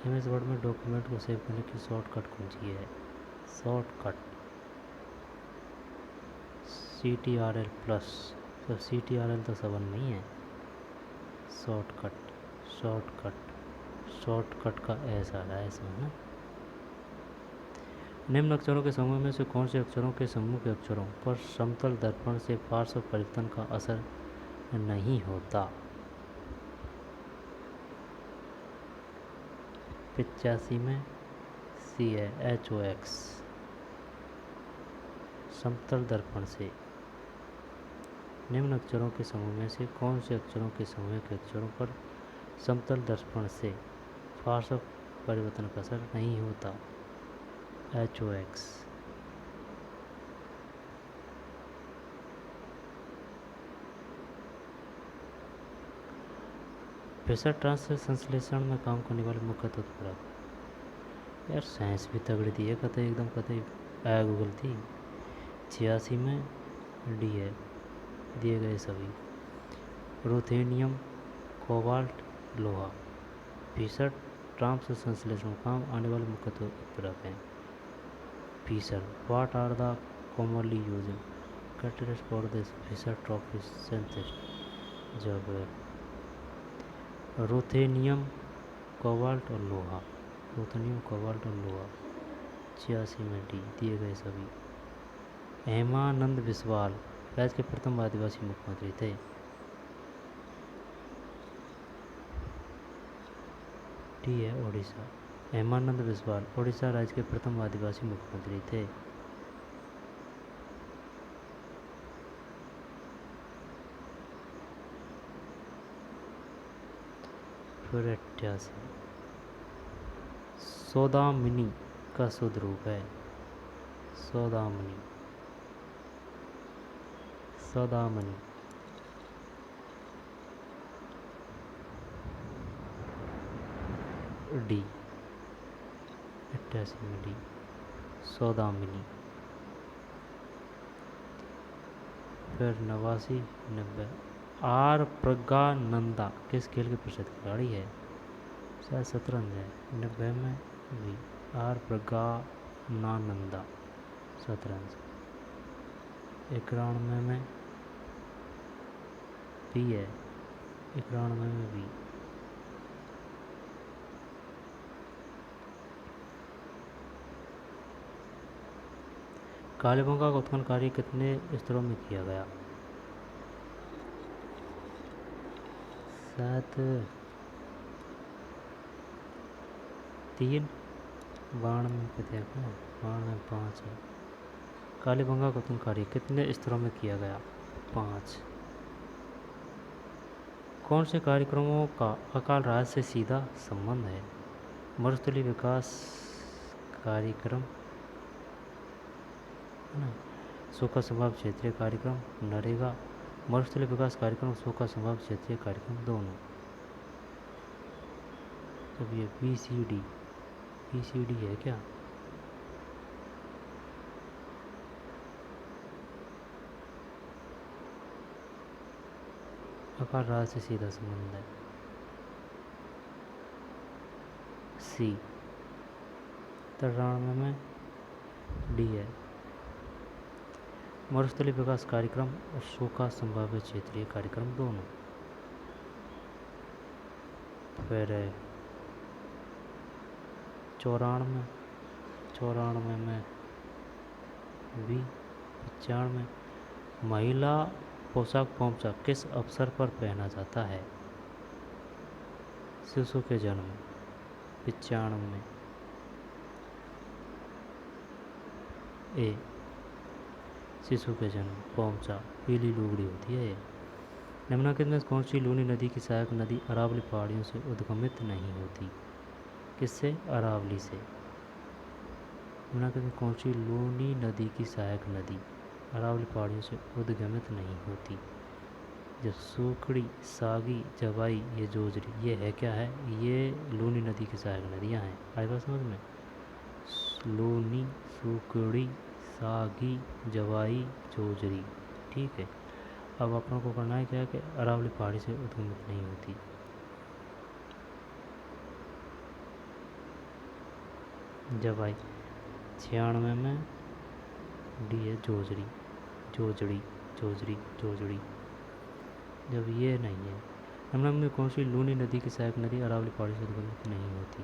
Speaker 1: MS वर्ड में डॉक्यूमेंट को सेव करने की शॉर्टकट कुंजी है, शॉर्टकट CTRL+। तो CTRL तो 7 में ही है। शॉर्टकट का S आ रहा है इसमें ना। निम्न अक्षरों के समूह में से कौन से अक्षरों के समूह के अक्षरों पर समतल दर्पण से पार्श्व परिवर्तन का असर नहीं होता? 85 में सी है HOX। समतल दर्पण से निम्न अक्षरों के समूह में से कौन से अक्षरों के समूह के अक्षरों पर समतल दर्पण से पार्श्व परिवर्तन का असर नहीं होता? HOX। फिशर ट्रांसलेशन संश्लेषण में काम करने वाले मुख्य उत्पादक। यार साइंस भी तगड़ी थी है, कतई एकदम कतई गूगल थी। 86 में डी है दिए गए सभी। रुथेनियम, कोबाल्ट, लोहा। फिशर ट्रांसलेशन संश्लेषण में काम आने वाले मुख्य उत्पादक हैं। Fischer, what are the commonly used catalyst for this Fischer Tropsch synthesis? जब रुथेनियम, कोबाल्ट और लोहा। प्लूटोनियम, कोबाल्ट और लोहा। 86 में डी दिए गए सभी। हेमानंद बिस्वाल राज्य के प्रथम आदिवासी मुख्यमंत्री थे। डी है ओडिशा। हेमानंद बिस्वाल ओडिशा राज्य के प्रथम आदिवासी मुख्यमंत्री थे। फिर 88 सौदामिनी का शुद्ध रूप है। सौदामिनी, सौदामिनी। डी 88 में डी सौदामिनी। फिर 89 90 आर प्रज्ञानंदा किस खेल के प्रसिद्ध खिलाड़ी है? शायद शतरंज है। 90 में भी आर प्रज्ञानंदा शतरंज। 91 में बी है। 91 में बी। कालीबंगा का उत्खनन कार्य कितने स्तरों में किया गया? शायद 3 92 पे देखो, 92 5 है। कालीबंगा का उत्खनन कार्य कितने स्तरों में किया गया? 5। कौन से कार्यक्रमों का अकाल राज्य से सीधा संबंध है? मरुस्थलीय विकास कार्यक्रम, सूखा संभावित क्षेत्रीय कार्यक्रम, नरेगा, मरुस्थलीय विकास कार्यक्रम, सूखा संभावित क्षेत्रीय कार्यक्रम, दोनों। जब ये BCD है क्या? अकाल राज्य से सीधा संबंध है। सी 93 में डी है। मरुस्थलीय विकास कार्यक्रम और सूखा संभावित क्षेत्रीय कार्यक्रम, दोनों। फिर 94 में बी। 95 महिला पोशाक पोंचा किस अवसर पर पहना जाता है? शिशु के जन्म। 95 में ए शिशु के जन्म पोंचा पीली लुगड़ी होती है। निम्नलिखित में कौन सी लूनी नदी की सहायक नदी अरावली पहाड़ियों से उद्गमित नहीं होती? किससे? अरावली से। निम्नलिखित में कौन सी लूनी नदी की सहायक नदी अरावली पहाड़ियों से उद्गमित नहीं होती? जब सूखड़ी, सागी, जवाई, ये जोजरी, ये है क्या है? ये लूनी नदी की सहायक नदियाँ हैं। आई बात समझ में? लूनी, सूखड़ी, सागी, जवाई, जोजरी। ठीक है। अब अपन को करना है क्या कि अरावली पहाड़ी से उद्गमित नहीं होती। जवाई 96 में डी है जोजरी, जोजड़ी, जोजरी, जोजड़ी। जब ये नहीं है। निम्नलिखित में कौन सी लूनी नदी की सहायक नदी अरावली पहाड़ी से उद्गमित नहीं होती?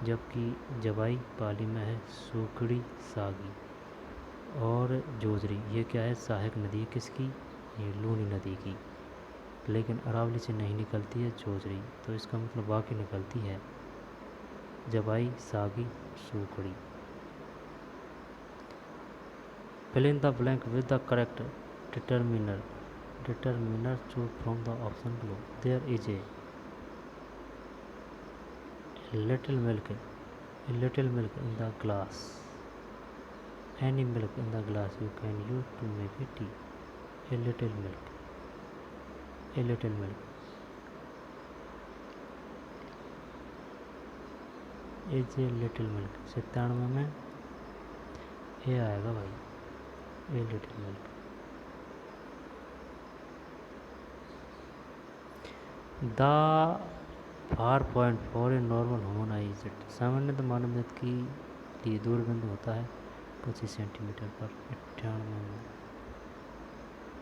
Speaker 1: जबकि जवाई पाली में है, सूखड़ी, सागी और जोजरी, ये क्या है? सहायक नदी है किसकी? ये लूनी नदी की। लेकिन अरावली से नहीं निकलती है जोजरी, तो इसका मतलब बाकी निकलती है जवाई, सागी, सूखड़ी। fill in the blank with the correct determiner choose from the option below. There is a little milk in the glass. Any milk in the glass you can use to make a tea. A little milk is a little milk। 97 में ये आएगा भाई, a little milk. The 4.4 normal humanised सामान्य मानव जाति के लिए दूरबिंदु होता है 25 सेंटीमीटर पर। 98 में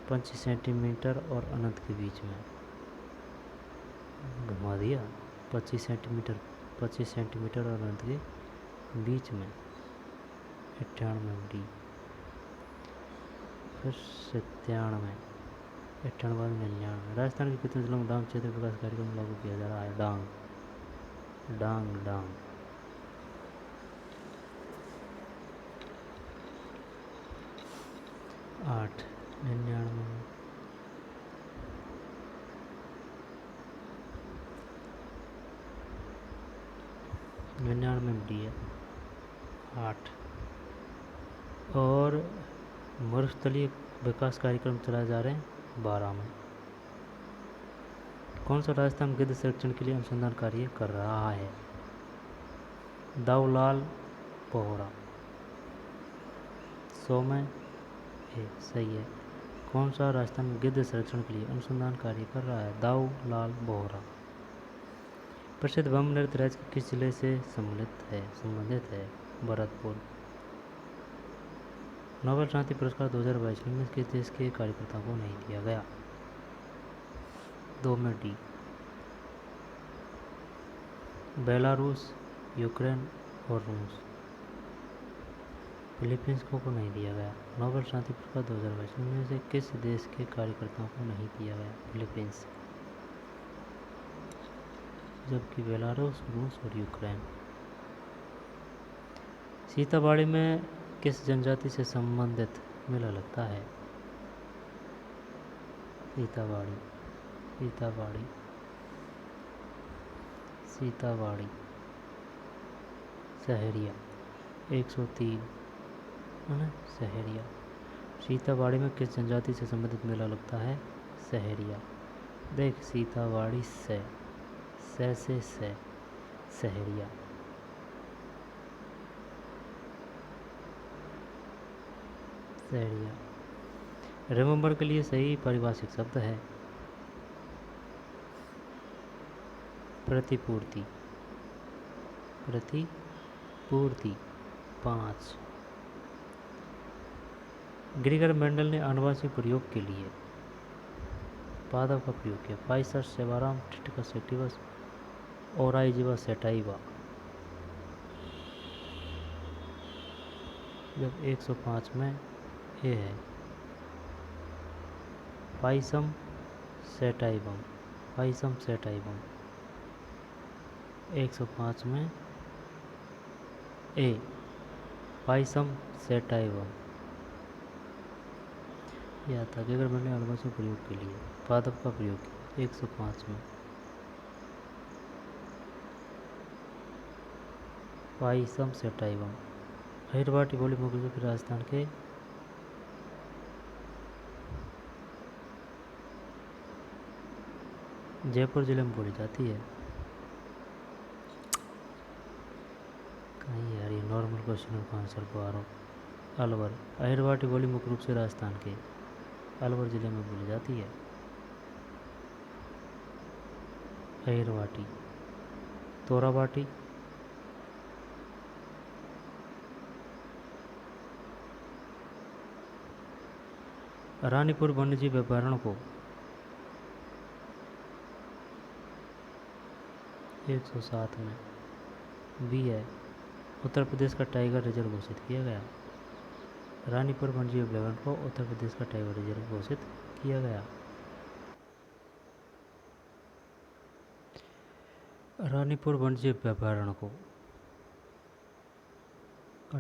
Speaker 1: 25 सेंटीमीटर और अनंत के बीच में घुमा दिया। 25 सेंटीमीटर 25 सेंटीमीटर और अनंत के बीच में 98 MD, फिर 97, 98, 99। राजस्थान के कितने जिलों में डांग क्षेत्र विकास कार्यक्रम लागू किया जा रहा है? डांग डांग डांग 8, 99 MD है 8। और मरुस्थलीय विकास कार्यक्रम चलाए जा रहे हैं 12 में। कौन सा राजस्थान गिद्ध संरक्षण के लिए अनुसंधान कार्य कर रहा है? दाऊलाल बोहरा 100 में सही है। कौन सा राजस्थान गिद्ध संरक्षण के लिए अनुसंधान कार्य कर रहा है? दाऊलाल बोहरा। प्रसिद्ध ब्रह्म नृत्य राज्य के किस जिले से संबंधित है? भरतपुर। नोबेल शांति पुरस्कार 2022 में किस देश के कार्यकर्ताओं को नहीं दिया गया? 2 में डी, बेलारूस, यूक्रेन और रूस। फिलीपींस को नहीं दिया गया। नोबेल शांति पुरस्कार 2022 में से किस देश के कार्यकर्ताओं को नहीं दिया गया? फिलीपींस, जबकि बेलारूस, रूस और यूक्रेन। सीताबाड़ी में किस जनजाति से संबंधित मेला लगता है? सीताबाड़ी सीताबाड़ी सीताबाड़ी सहरिया 103 है ना, सहरिया। सीताबाड़ी में किस जनजाति से संबंधित मेला लगता है? सहरिया। देख सीताबाड़ी से सहरिया। सहरिया। रिमेंबर के लिए सही पारिभाषिक शब्द है प्रतिपूर्ति। प्रतिपूर्ति 5। ग्रेगर मेंडल ने आनुवंशिक प्रयोग के लिए पादप का प्रयोग किया? पाइसस सेवाराम, टिटिकस एक्टिवस, ओराइजिवा सेटाइवा। जब 105 में ए है पाइसम सेटाइवम। 105 में ए पाइसम सेटाइवम। यह था कि अगर मैंने आनुवंशिक प्रयोग के लिए पादप का प्रयोग किया 105 में पाइसम सेटाइवम। अहिरवाटी बोली मुख्य रूप से राजस्थान के जयपुर जिले में बोली जाती है। कहीं यार ये नॉर्मल क्वेश्चन का आंसर को आ रहा हूँ। अलवर। अहिरवाटी बोली मुख्य रूप से राजस्थान के अलवर जिले में बोली जाती है। अहिरवाटी। तोराबाटी। रानीपुर वन्यजीव अभयारण्य को 107 में बी है उत्तर प्रदेश का टाइगर रिजर्व घोषित किया गया। रानीपुर वन्यजीव अभयारण्य को उत्तर प्रदेश का टाइगर रिजर्व घोषित किया गया। रानीपुर वन्यजीव अभयारण्य को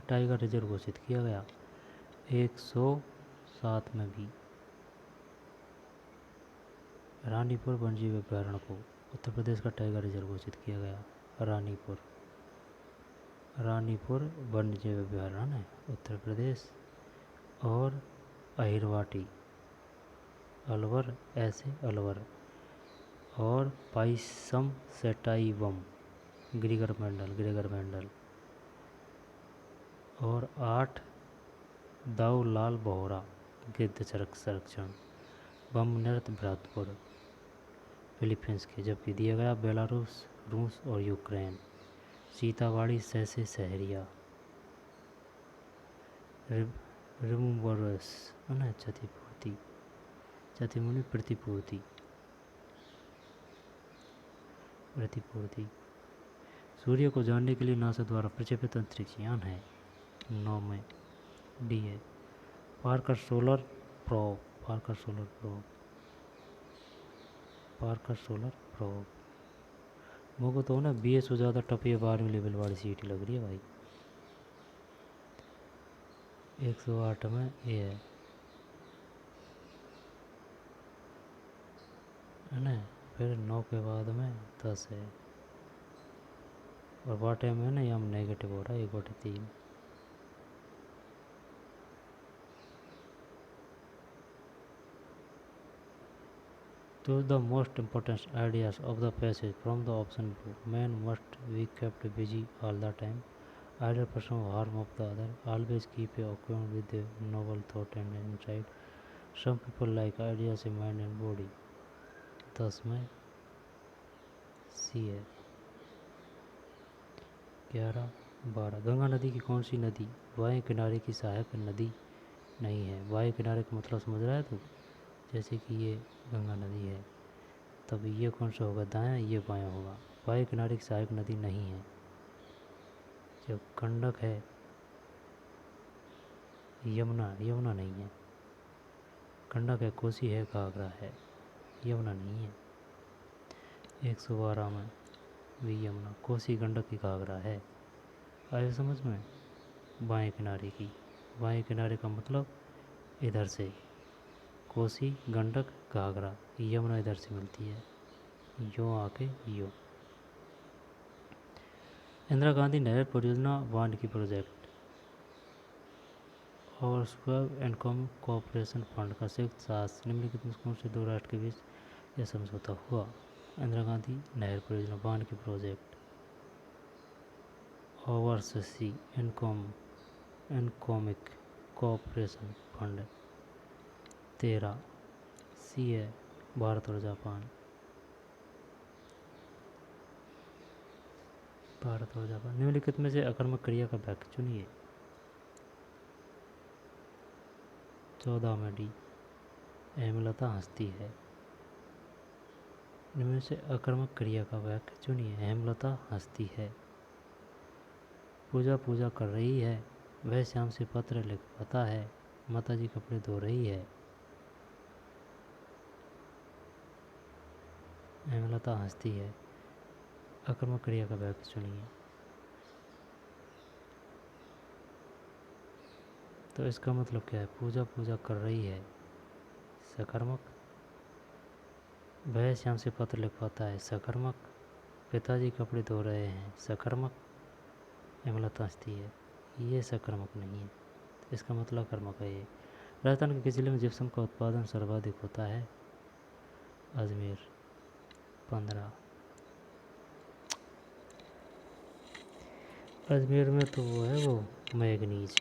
Speaker 1: टाइगर रिजर्व घोषित किया गया 107 में भी। रानीपुर वन्यजीव अभयारण्य को उत्तर प्रदेश का टाइगर रिजर्व घोषित किया गया। रानीपुर वन्यजीव अभयारण्य उत्तर प्रदेश। और अहिरवाटी अलवर ऐसे अलवर। और पाइसम सेटाइवम ग्रेगर मेंडल। और 8 दाऊलाल बोहरा गिद्ध संरक्षण। बम नृत्य भरतपुर फिलीपींस के, जबकि दिया गया बेलारूस, रूस और यूक्रेन। सीताबाड़ी सहरिया। रिमुम्बरस क्षतिपूर्ति प्रतिपूर्ति। सूर्य को जानने के लिए नासा द्वारा प्रक्षेपित अंतरिक्ष यान है। 9 में डी है Parker solar probe. Parker solar probe, Parker solar probe. मुझको तो ना BS से ज़्यादा टफी 12वीं लेवल वाली सीट लग रही है भाई। 108 में ये है ना, फिर 9 के बाद में 10 है, और वाटे में ना यहाँ नेगेटिव हो रहा है 1/3। Choose the most important ideas of the passage from the option below. Man must be kept busy all the time. Idle person harm of the other. Always keep occupied with a novel thought and insight. Some people like ideas in mind and body. 10 में C है। 11, 12। गंगा नदी की कौन सी नदी बाएं किनारे की सहायक नदी नहीं है? बाएं किनारे का मतलब समझ रहा है तू? जैसे कि ये गंगा नदी है, तब ये कौन सा होगा? दायां, ये बायां होगा। बाएं किनारे की सहायक नदी नहीं है। जब गंडक है, यमुना, यमुना नहीं है। गंडक है, कोसी है, घाघरा है, यमुना नहीं है। 112 में भी यमुना, कोसी, गंडक की, घाघरा है। आए समझ में? बाएं किनारे की, बाएं किनारे का मतलब इधर से कोसी, गंडक, घाघरा, यमुना इधर से मिलती है, यूँ आके यूँ। इंदिरा गांधी नहर परियोजना वानिकी प्रोजेक्ट और स्वेब एंड कोऑपरेशन फंड का संयुक्त साहस निम्नलिखित में कौन से दो राष्ट्र के बीच यह समझौता हुआ? इंदिरा गांधी नहर परियोजना वानिकी project, overseas economic cooperation fund. 13 सी है, भारत और जापान। भारत और जापान। निम्नलिखित में से अकर्मक क्रिया का वाक्य चुनिए। 14 में डी, हेमलता हंसती है। इनमें से अकर्मक क्रिया का वाक्य चुनिए। हेमलता हंसती है। पूजा पूजा कर रही है। वह श्याम से पत्र लिखवाता है। माता जी कपड़े धो रही है। हेमलता हंसती है, अकर्मक क्रिया का वाक्य चुनिए। तो इसका मतलब क्या है? पूजा पूजा कर रही है सकर्मक, वह श्याम से पत्र लिखवाता है सकर्मक, पिताजी कपड़े धो रहे हैं सकर्मक, हेमलता हंसती है, ये सकर्मक नहीं है। तो इसका मतलब कर्मक है ये। राजस्थान के किस जिले में जिप्सम का उत्पादन सर्वाधिक होता है? अजमेर। 15 अजमेर में तो वो है, वो मैगनीज।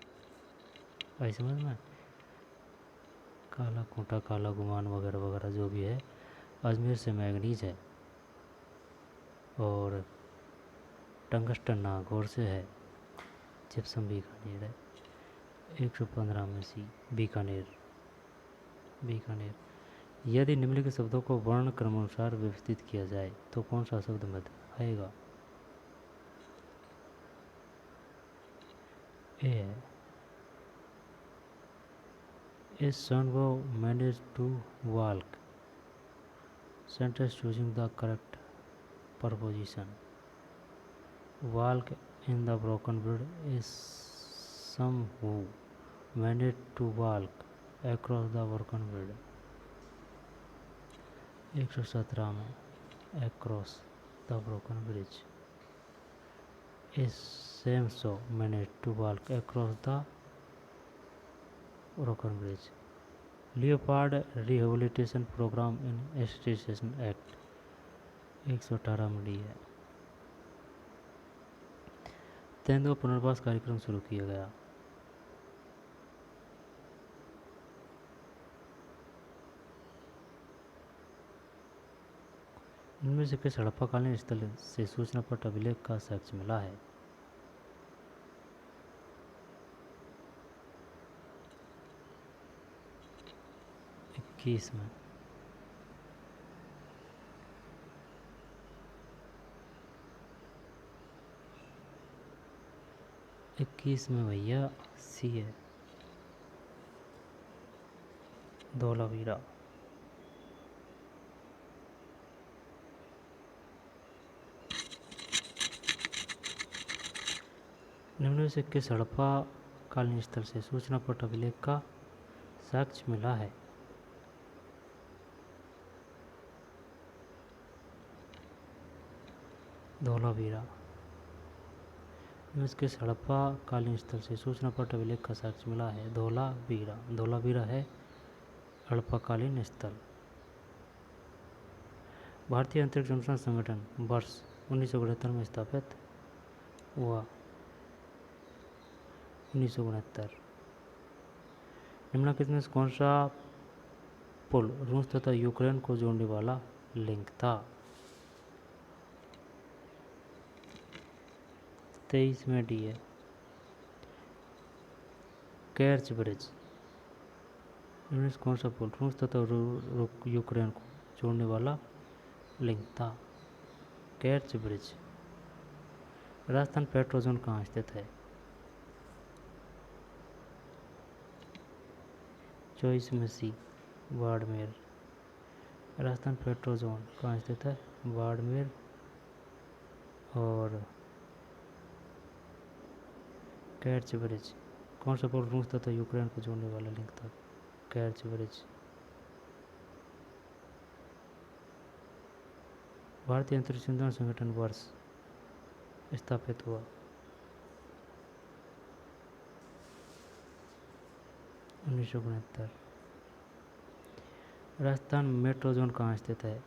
Speaker 1: भाई समझ में? काला कोटा, काला गुमान वगैरह वगैरह जो भी है, अजमेर से मैगनीज है। और टंगस्टन नागौर से है। जिप्सम बीकानेर है। 115 में सी, बीकानेर। बीकानेर। यदि निम्नलिखित शब्दों को वर्ण क्रमानुसार व्यवस्थित किया जाए तो कौन सा शब्द मध्य आएगा? ए है, इस सन को manage to walk. Sentence choosing the correct preposition. Walk in the broken bridge is some who managed to walk across the broken bridge. 117 में across the broken bridge is same so managed to walk across the broken bridge. Leopard Rehabilitation Program in Association Act 118 में D है। तेंदुआ पुनर्वास कार्यक्रम शुरू किया गया। इनमें से किस हड़प्पाकालीन स्थल से सूचना पट अभिलेख का साक्ष्य मिला है? 21 में। 21 में भैया सी है, धोलावीरा। निम्न में से किस हड़प्पा कालीन स्थल से सूचना पट अभिलेख का साक्ष्य मिला है? धोलावीरा। किस हड़प्पा कालीन स्थल से सूचना पट अभिलेख का साक्ष्य मिला है? धोलावीरा। धोलावीरा है हड़प्पा कालीन स्थल। भारतीय अंतरिक्ष अनुसंधान संगठन वर्ष 1969 में स्थापित हुआ। 1969। निम्नलिखित में कौन सा पुल रूस तथा यूक्रेन को जोड़ने वाला लिंक था? 23 में डी है, केर्च ब्रिज। इनमें कौन सा पुल रूस तथा यूक्रेन को जोड़ने वाला लिंक था? Kerch bridge. Rajasthan petro zone कहाँ स्थित है? 24 में सी, बाड़मेर। राजस्थान पेट्रो जोन कहाँ स्थित है? बाड़मेर। और केर्च ब्रिज कौन सा पुल रूस तथा यूक्रेन को जोड़ने वाला लिंक था? Kerch bridge. भारतीय अंतरिक्ष अनुसंधान संगठन वर्ष स्थापित हुआ। 1969। राजस्थान मेट्रो जोन कहाँ स्थित है?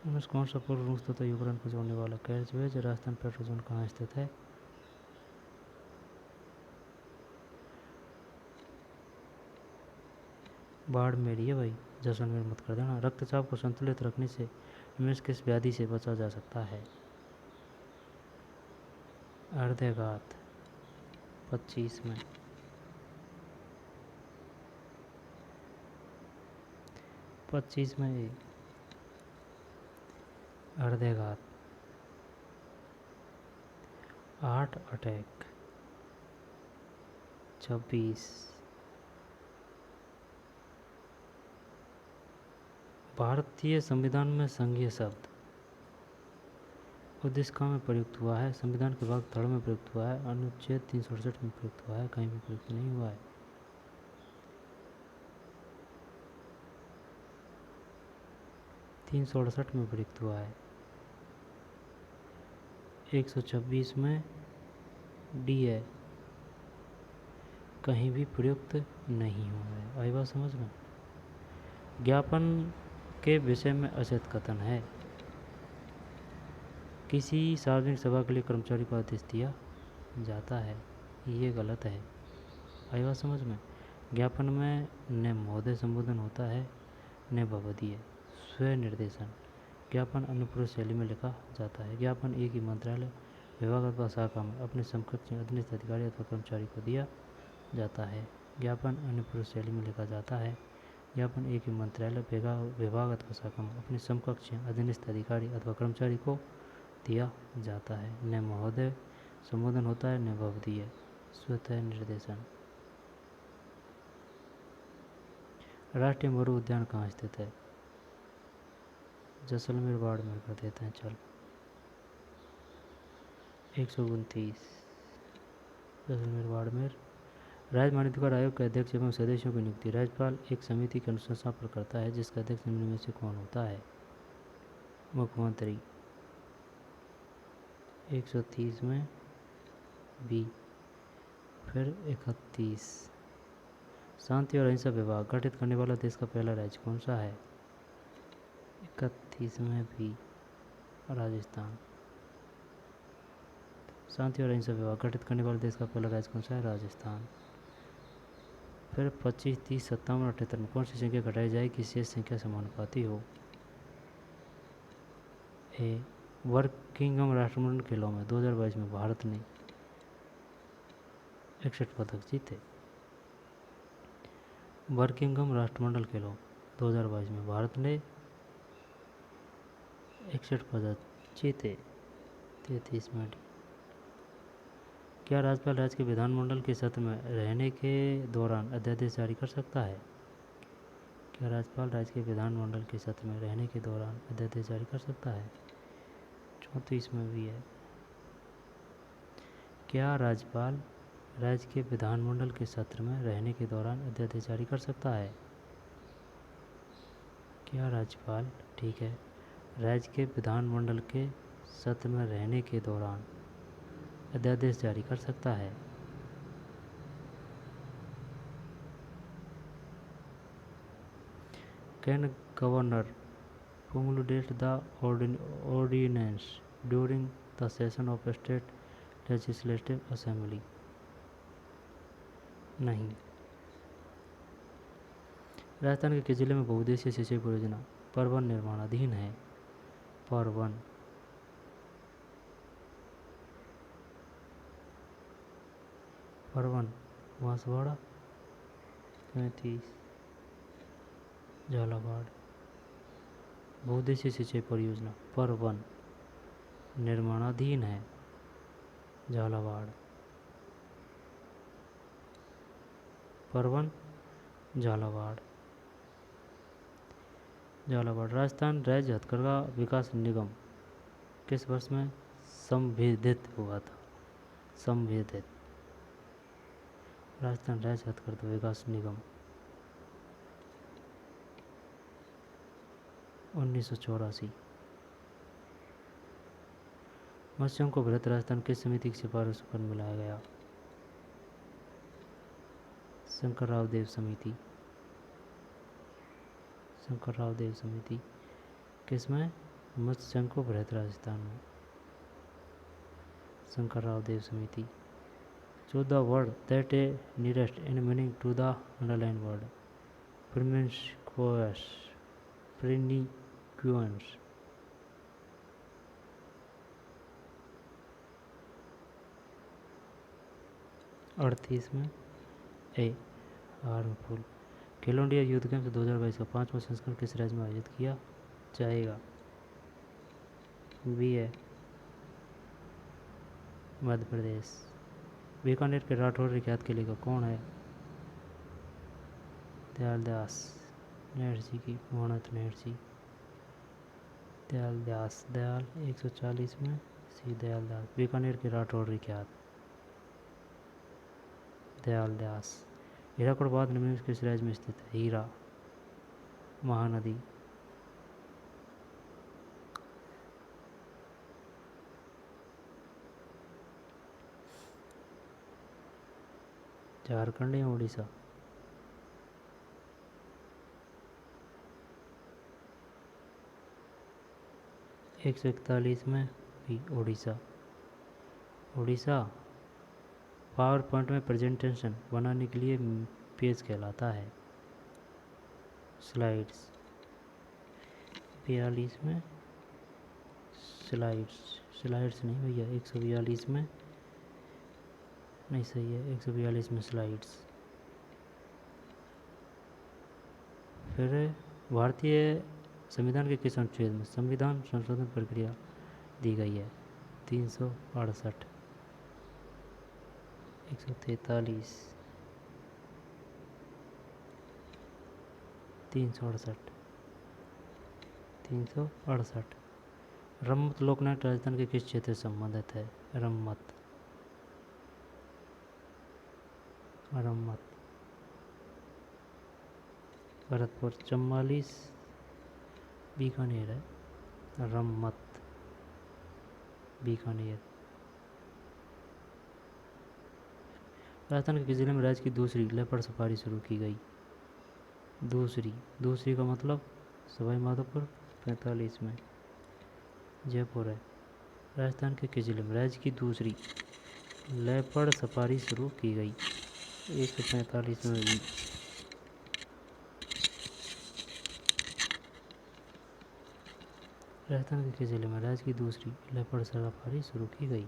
Speaker 1: उनमें कौन सा पुल रूस तथा यूक्रेन को जोड़ने वाला? Kerch bridge. Rajasthan metro zone कहाँ स्थित है? बाड़मेर। है भाई, जैसलमेर मत कर देना। रक्तचाप को संतुलित रखने से इनमें किस व्याधि से बचा जा सकता है? हृदयघात। 25 में। 25 में ए, हृदयघात। Heart attack. 26। भारतीय संविधान में संघीय शब्द उद्देश्य कहाँ में प्रयुक्त हुआ है? संविधान के भाग 3 में प्रयुक्त हुआ है, अनुच्छेद 368 में प्रयुक्त हुआ है, कहीं भी प्रयुक्त नहीं हुआ है। 368 में प्रयुक्त हुआ है। 126 में डी है, कहीं भी प्रयुक्त नहीं हुआ है। आई बात समझ में? ज्ञापन के विषय में अशक्त कथन है। किसी सार्वजनिक सभा के लिए कर्मचारी को आदेश दिया जाता है, ये गलत है। आई बात समझ में? ज्ञापन में न महोदय संबोधन होता है न भवदीय। स्वनिर्देशन। ज्ञापन अनुपूरक शैली में लिखा जाता है। ज्ञापन एक ही मंत्रालय, विभाग अथवा शाखा में अपने समकक्ष अधीनस्थ अधिकारी अथवा कर्मचारी को दिया जाता है। ज्ञापन अनुपूरक शैली में लिखा जाता है। ज्ञापन एक ही मंत्रालय, विभाग अथवा शाखा में अपने समकक्ष अधीनस्थ अधिकारी अथवा कर्मचारी को दिया जाता है। न महोदय संबोधन होता है न भवदीय। स्वतः निर्देशन। राष्ट्रीय मरु उद्यान कहाँ स्थित है? जैसलमेर बाड़मेर कर देते हैं। चल 129। जैसलमेर बाड़मेर। राज्य मानवाधिकार आयोग के अध्यक्ष एवं सदस्यों की नियुक्ति राज्यपाल एक समिति की अनुशंसा पर करता है, जिसका अध्यक्ष निम्न में से कौन होता है? मुख्यमंत्री। 130 में बी। फिर 31। शांति और अहिंसा विभाग गठित करने वाला देश का पहला राज्य कौन सा है? 31 में बी, राजस्थान। शांति और अहिंसा विभाग गठित करने वाले देश का पहला राज्य कौन सा है? राजस्थान। फिर 25, 30, 57, 78 में कौन सी संख्या घटाई जाए कि शेष संख्या समानुपाती हो? ए, वर्किंगम राष्ट्रमंडल खेलों में 2022 में भारत ने 61 पदक जीते। वर्किंगम राष्ट्रमंडल खेलों 2022 में भारत ने 61 पदक चीते। 33 में डी। क्या राज्यपाल राज्य के विधानमंडल के सत्र में रहने के दौरान अध्यादेश जारी कर सकता है? क्या राज्यपाल राज्य के विधानमंडल के सत्र में रहने के दौरान अध्यादेश जारी कर सकता है? 34 में भी है। क्या राज्यपाल राज्य के विधानमंडल के सत्र में रहने के दौरान अध्यादेश जारी कर सकता है? क्या राज्यपाल, ठीक है, राज्य के विधानमंडल के सत्र में रहने के दौरान अध्यादेश जारी कर सकता है? Can governor promulgate the ordinance during the session of state legislative assembly? नहीं। राजस्थान के किस जिले में बहुउद्देशीय सिंचाई परियोजना परवन निर्माणाधीन है? परवन। परवन बांसवाड़ा। 35 झालावाड़। बहुउद्देशीय सिंचाई परियोजना परवन निर्माणाधीन है झालावाड़। परवन झालावाड़। झालावाड़। राजस्थान राज्य हथकरघा विकास निगम किस वर्ष में संविधित हुआ था? संविधित। राजस्थान राज्य हथकरघा विकास निगम 1984। मत्स्यों को बृहत राजस्थान किस समिति की सिफारिश पर मिलाया गया? शंकरराव देव समिति। शंकरराव देव समिति किसमें? मत्स्यों को बृहत राजस्थान में। शंकरराव देव समिति। 14 word that a nearest in meaning to the underline word promiscuous promiscuous. 38 में A harmful. Khelo India youth games 2022 का 5वां संस्करण किस राज्य में आयोजित किया जाएगा? बी है मध्य प्रदेश। बीकानेर के राठौर रिख्यात के लेखक कौन है? दयाल दास। नेहरू जी की मोहनत नेहरू जी। दयाल दास। दयाल 140 में सी दयाल दास। बीकानेर के राठौर रिख्यात दयाल दास। हीराकुड़बाद निम्नलिखित किस राज्य में स्थित है? हीरा महानदी। झारखंड या उड़ीसा? एक 141 में भी उड़ीसा। उड़ीसा पावर पॉइंट में प्रेजेंटेशन बनाने के लिए पेज कहलाता है स्लाइड्स। 42 में स्लाइड्स। स्लाइड्स नहीं भैया, 142 में नहीं, सही है 142 में स्लाइड्स। फिर भारतीय संविधान के किस अनुच्छेद में संविधान संशोधन प्रक्रिया दी गई है? 368। 143। 368। 368। रम्मत लोकनायक राजस्थान के किस क्षेत्र से संबंधित है? रम्मत। रम्मत भरतपुर 44 बीकानेर है। रम्मत बीकानेर। राजस्थान के किस जिले में राज्य की दूसरी लेपर्ड सफारी शुरू की गई? दूसरी का मतलब सवाई माधोपुर 45 में जयपुर है। राजस्थान के किस जिले में राज्य की दूसरी लेपर्ड सफारी शुरू की गई? 145 में भी। राजस्थान के किस जिले में राज्य की दूसरी लेपर्ड सफारी शुरू की गई?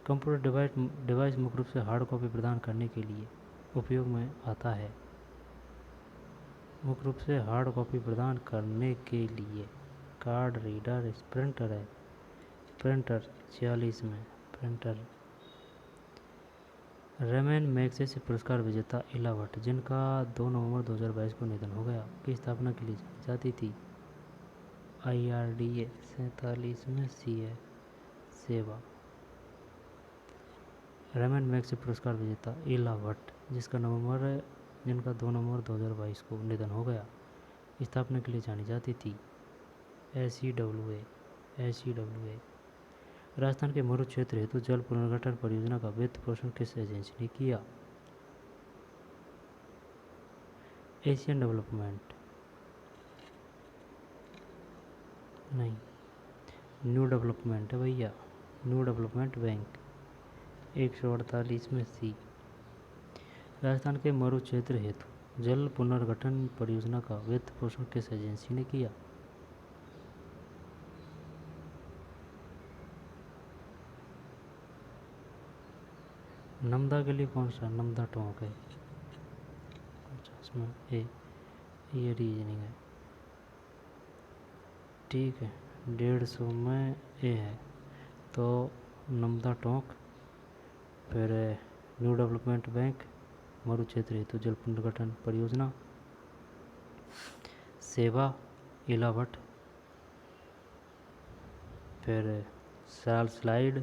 Speaker 1: कंप्यूटर डिवाइस मुख्य रूप से हार्ड कॉपी प्रदान करने के लिए उपयोग में आता है। मुख्य रूप से हार्ड कॉपी प्रदान करने के लिए कार्ड रीडर प्रिंटर है। प्रिंटर 46 में प्रिंटर। रेमन मैगसेसे पुरस्कार विजेता इला भट्ट, जिनका 2 नवंबर 2022 को निधन हो गया, की स्थापना के लिए जानी जाती थी। IRDA 47 में सी है सेवा। रेमन मैगसेसे पुरस्कार विजेता इला भट्ट, जिनका 2 नवंबर 2022 को निधन हो गया, स्थापना के लिए जानी जाती थी। SEWA राजस्थान के मरु क्षेत्र हेतु जल पुनर्गठन परियोजना का वित्त पोषण किस एजेंसी ने किया? एशियन डेवलपमेंट नहीं, न्यू डेवलपमेंट है भैया, न्यू डेवलपमेंट बैंक। 148 में सी। राजस्थान के मरु क्षेत्र हेतु जल पुनर्गठन परियोजना का वित्त पोषण किस एजेंसी ने किया? नमदा के लिए कौन सा? नमदा टोंक है 50 में ए, ये रीजनिंग है, ठीक है। 150 में ए है तो नमदा टोंक। फिर न्यू डेवलपमेंट बैंक मरु क्षेत्र हेतु जल पुनर्गठन परियोजना, सेवा इला भट्ट। फिर साल स्लाइड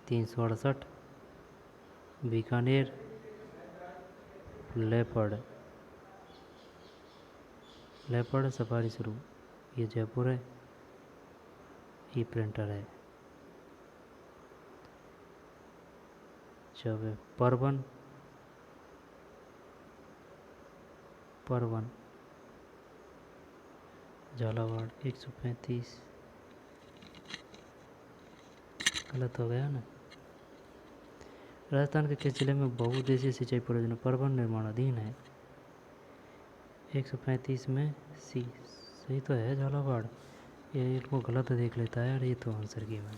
Speaker 1: 368, बीकानेर लेपर्ड सफारी शुरू, ये जयपुर है। ये प्रिंटर है। जब परवन झालावाड़ 135 गलत हो गया ना। राजस्थान के किस जिले में बहुउद्देशीय सिंचाई परियोजना परवन निर्माणाधीन है? 135 में सी। सही तो है झालावाड़, ये इनको गलत देख लेता है यार, ये तो आंसर की मैं।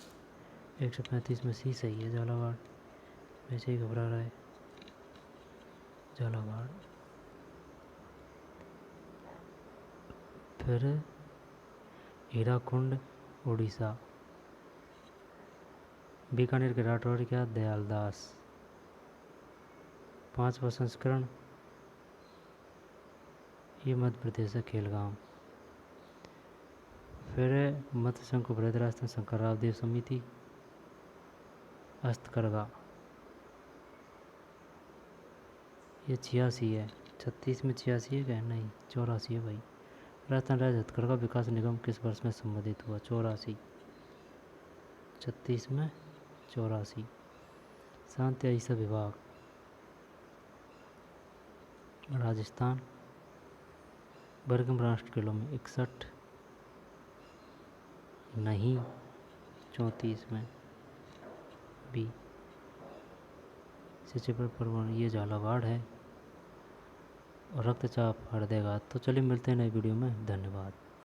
Speaker 1: 135 में सी सही है झालावाड़, वैसे ही घबरा रहा है झालावाड़। फिर हीराकुंड उड़ीसा, बीकानेर के राठौर क्या? दयाल दास। 5वां संस्करण, ये मध्य प्रदेश है खेलगांव। फिर मत्स्य संघ को राजस्थान शंकर राव देव समिति हस्तकरघा, ये 86 है। 36 में 86 है क्या? नहीं 84 है भाई। राजस्थान राज्य हथकरघा विकास निगम किस वर्ष में संबोधित हुआ? 84। 36 में 84। शांति अहिंसा विभाग राजस्थान बरगम राष्ट्र किलो में 61 नहीं 34 में बी। सिंचाई पर परवन, ये झालावाड़ है। और रक्तचाप हृदयघात। तो चलिए मिलते हैं नई वीडियो में, धन्यवाद।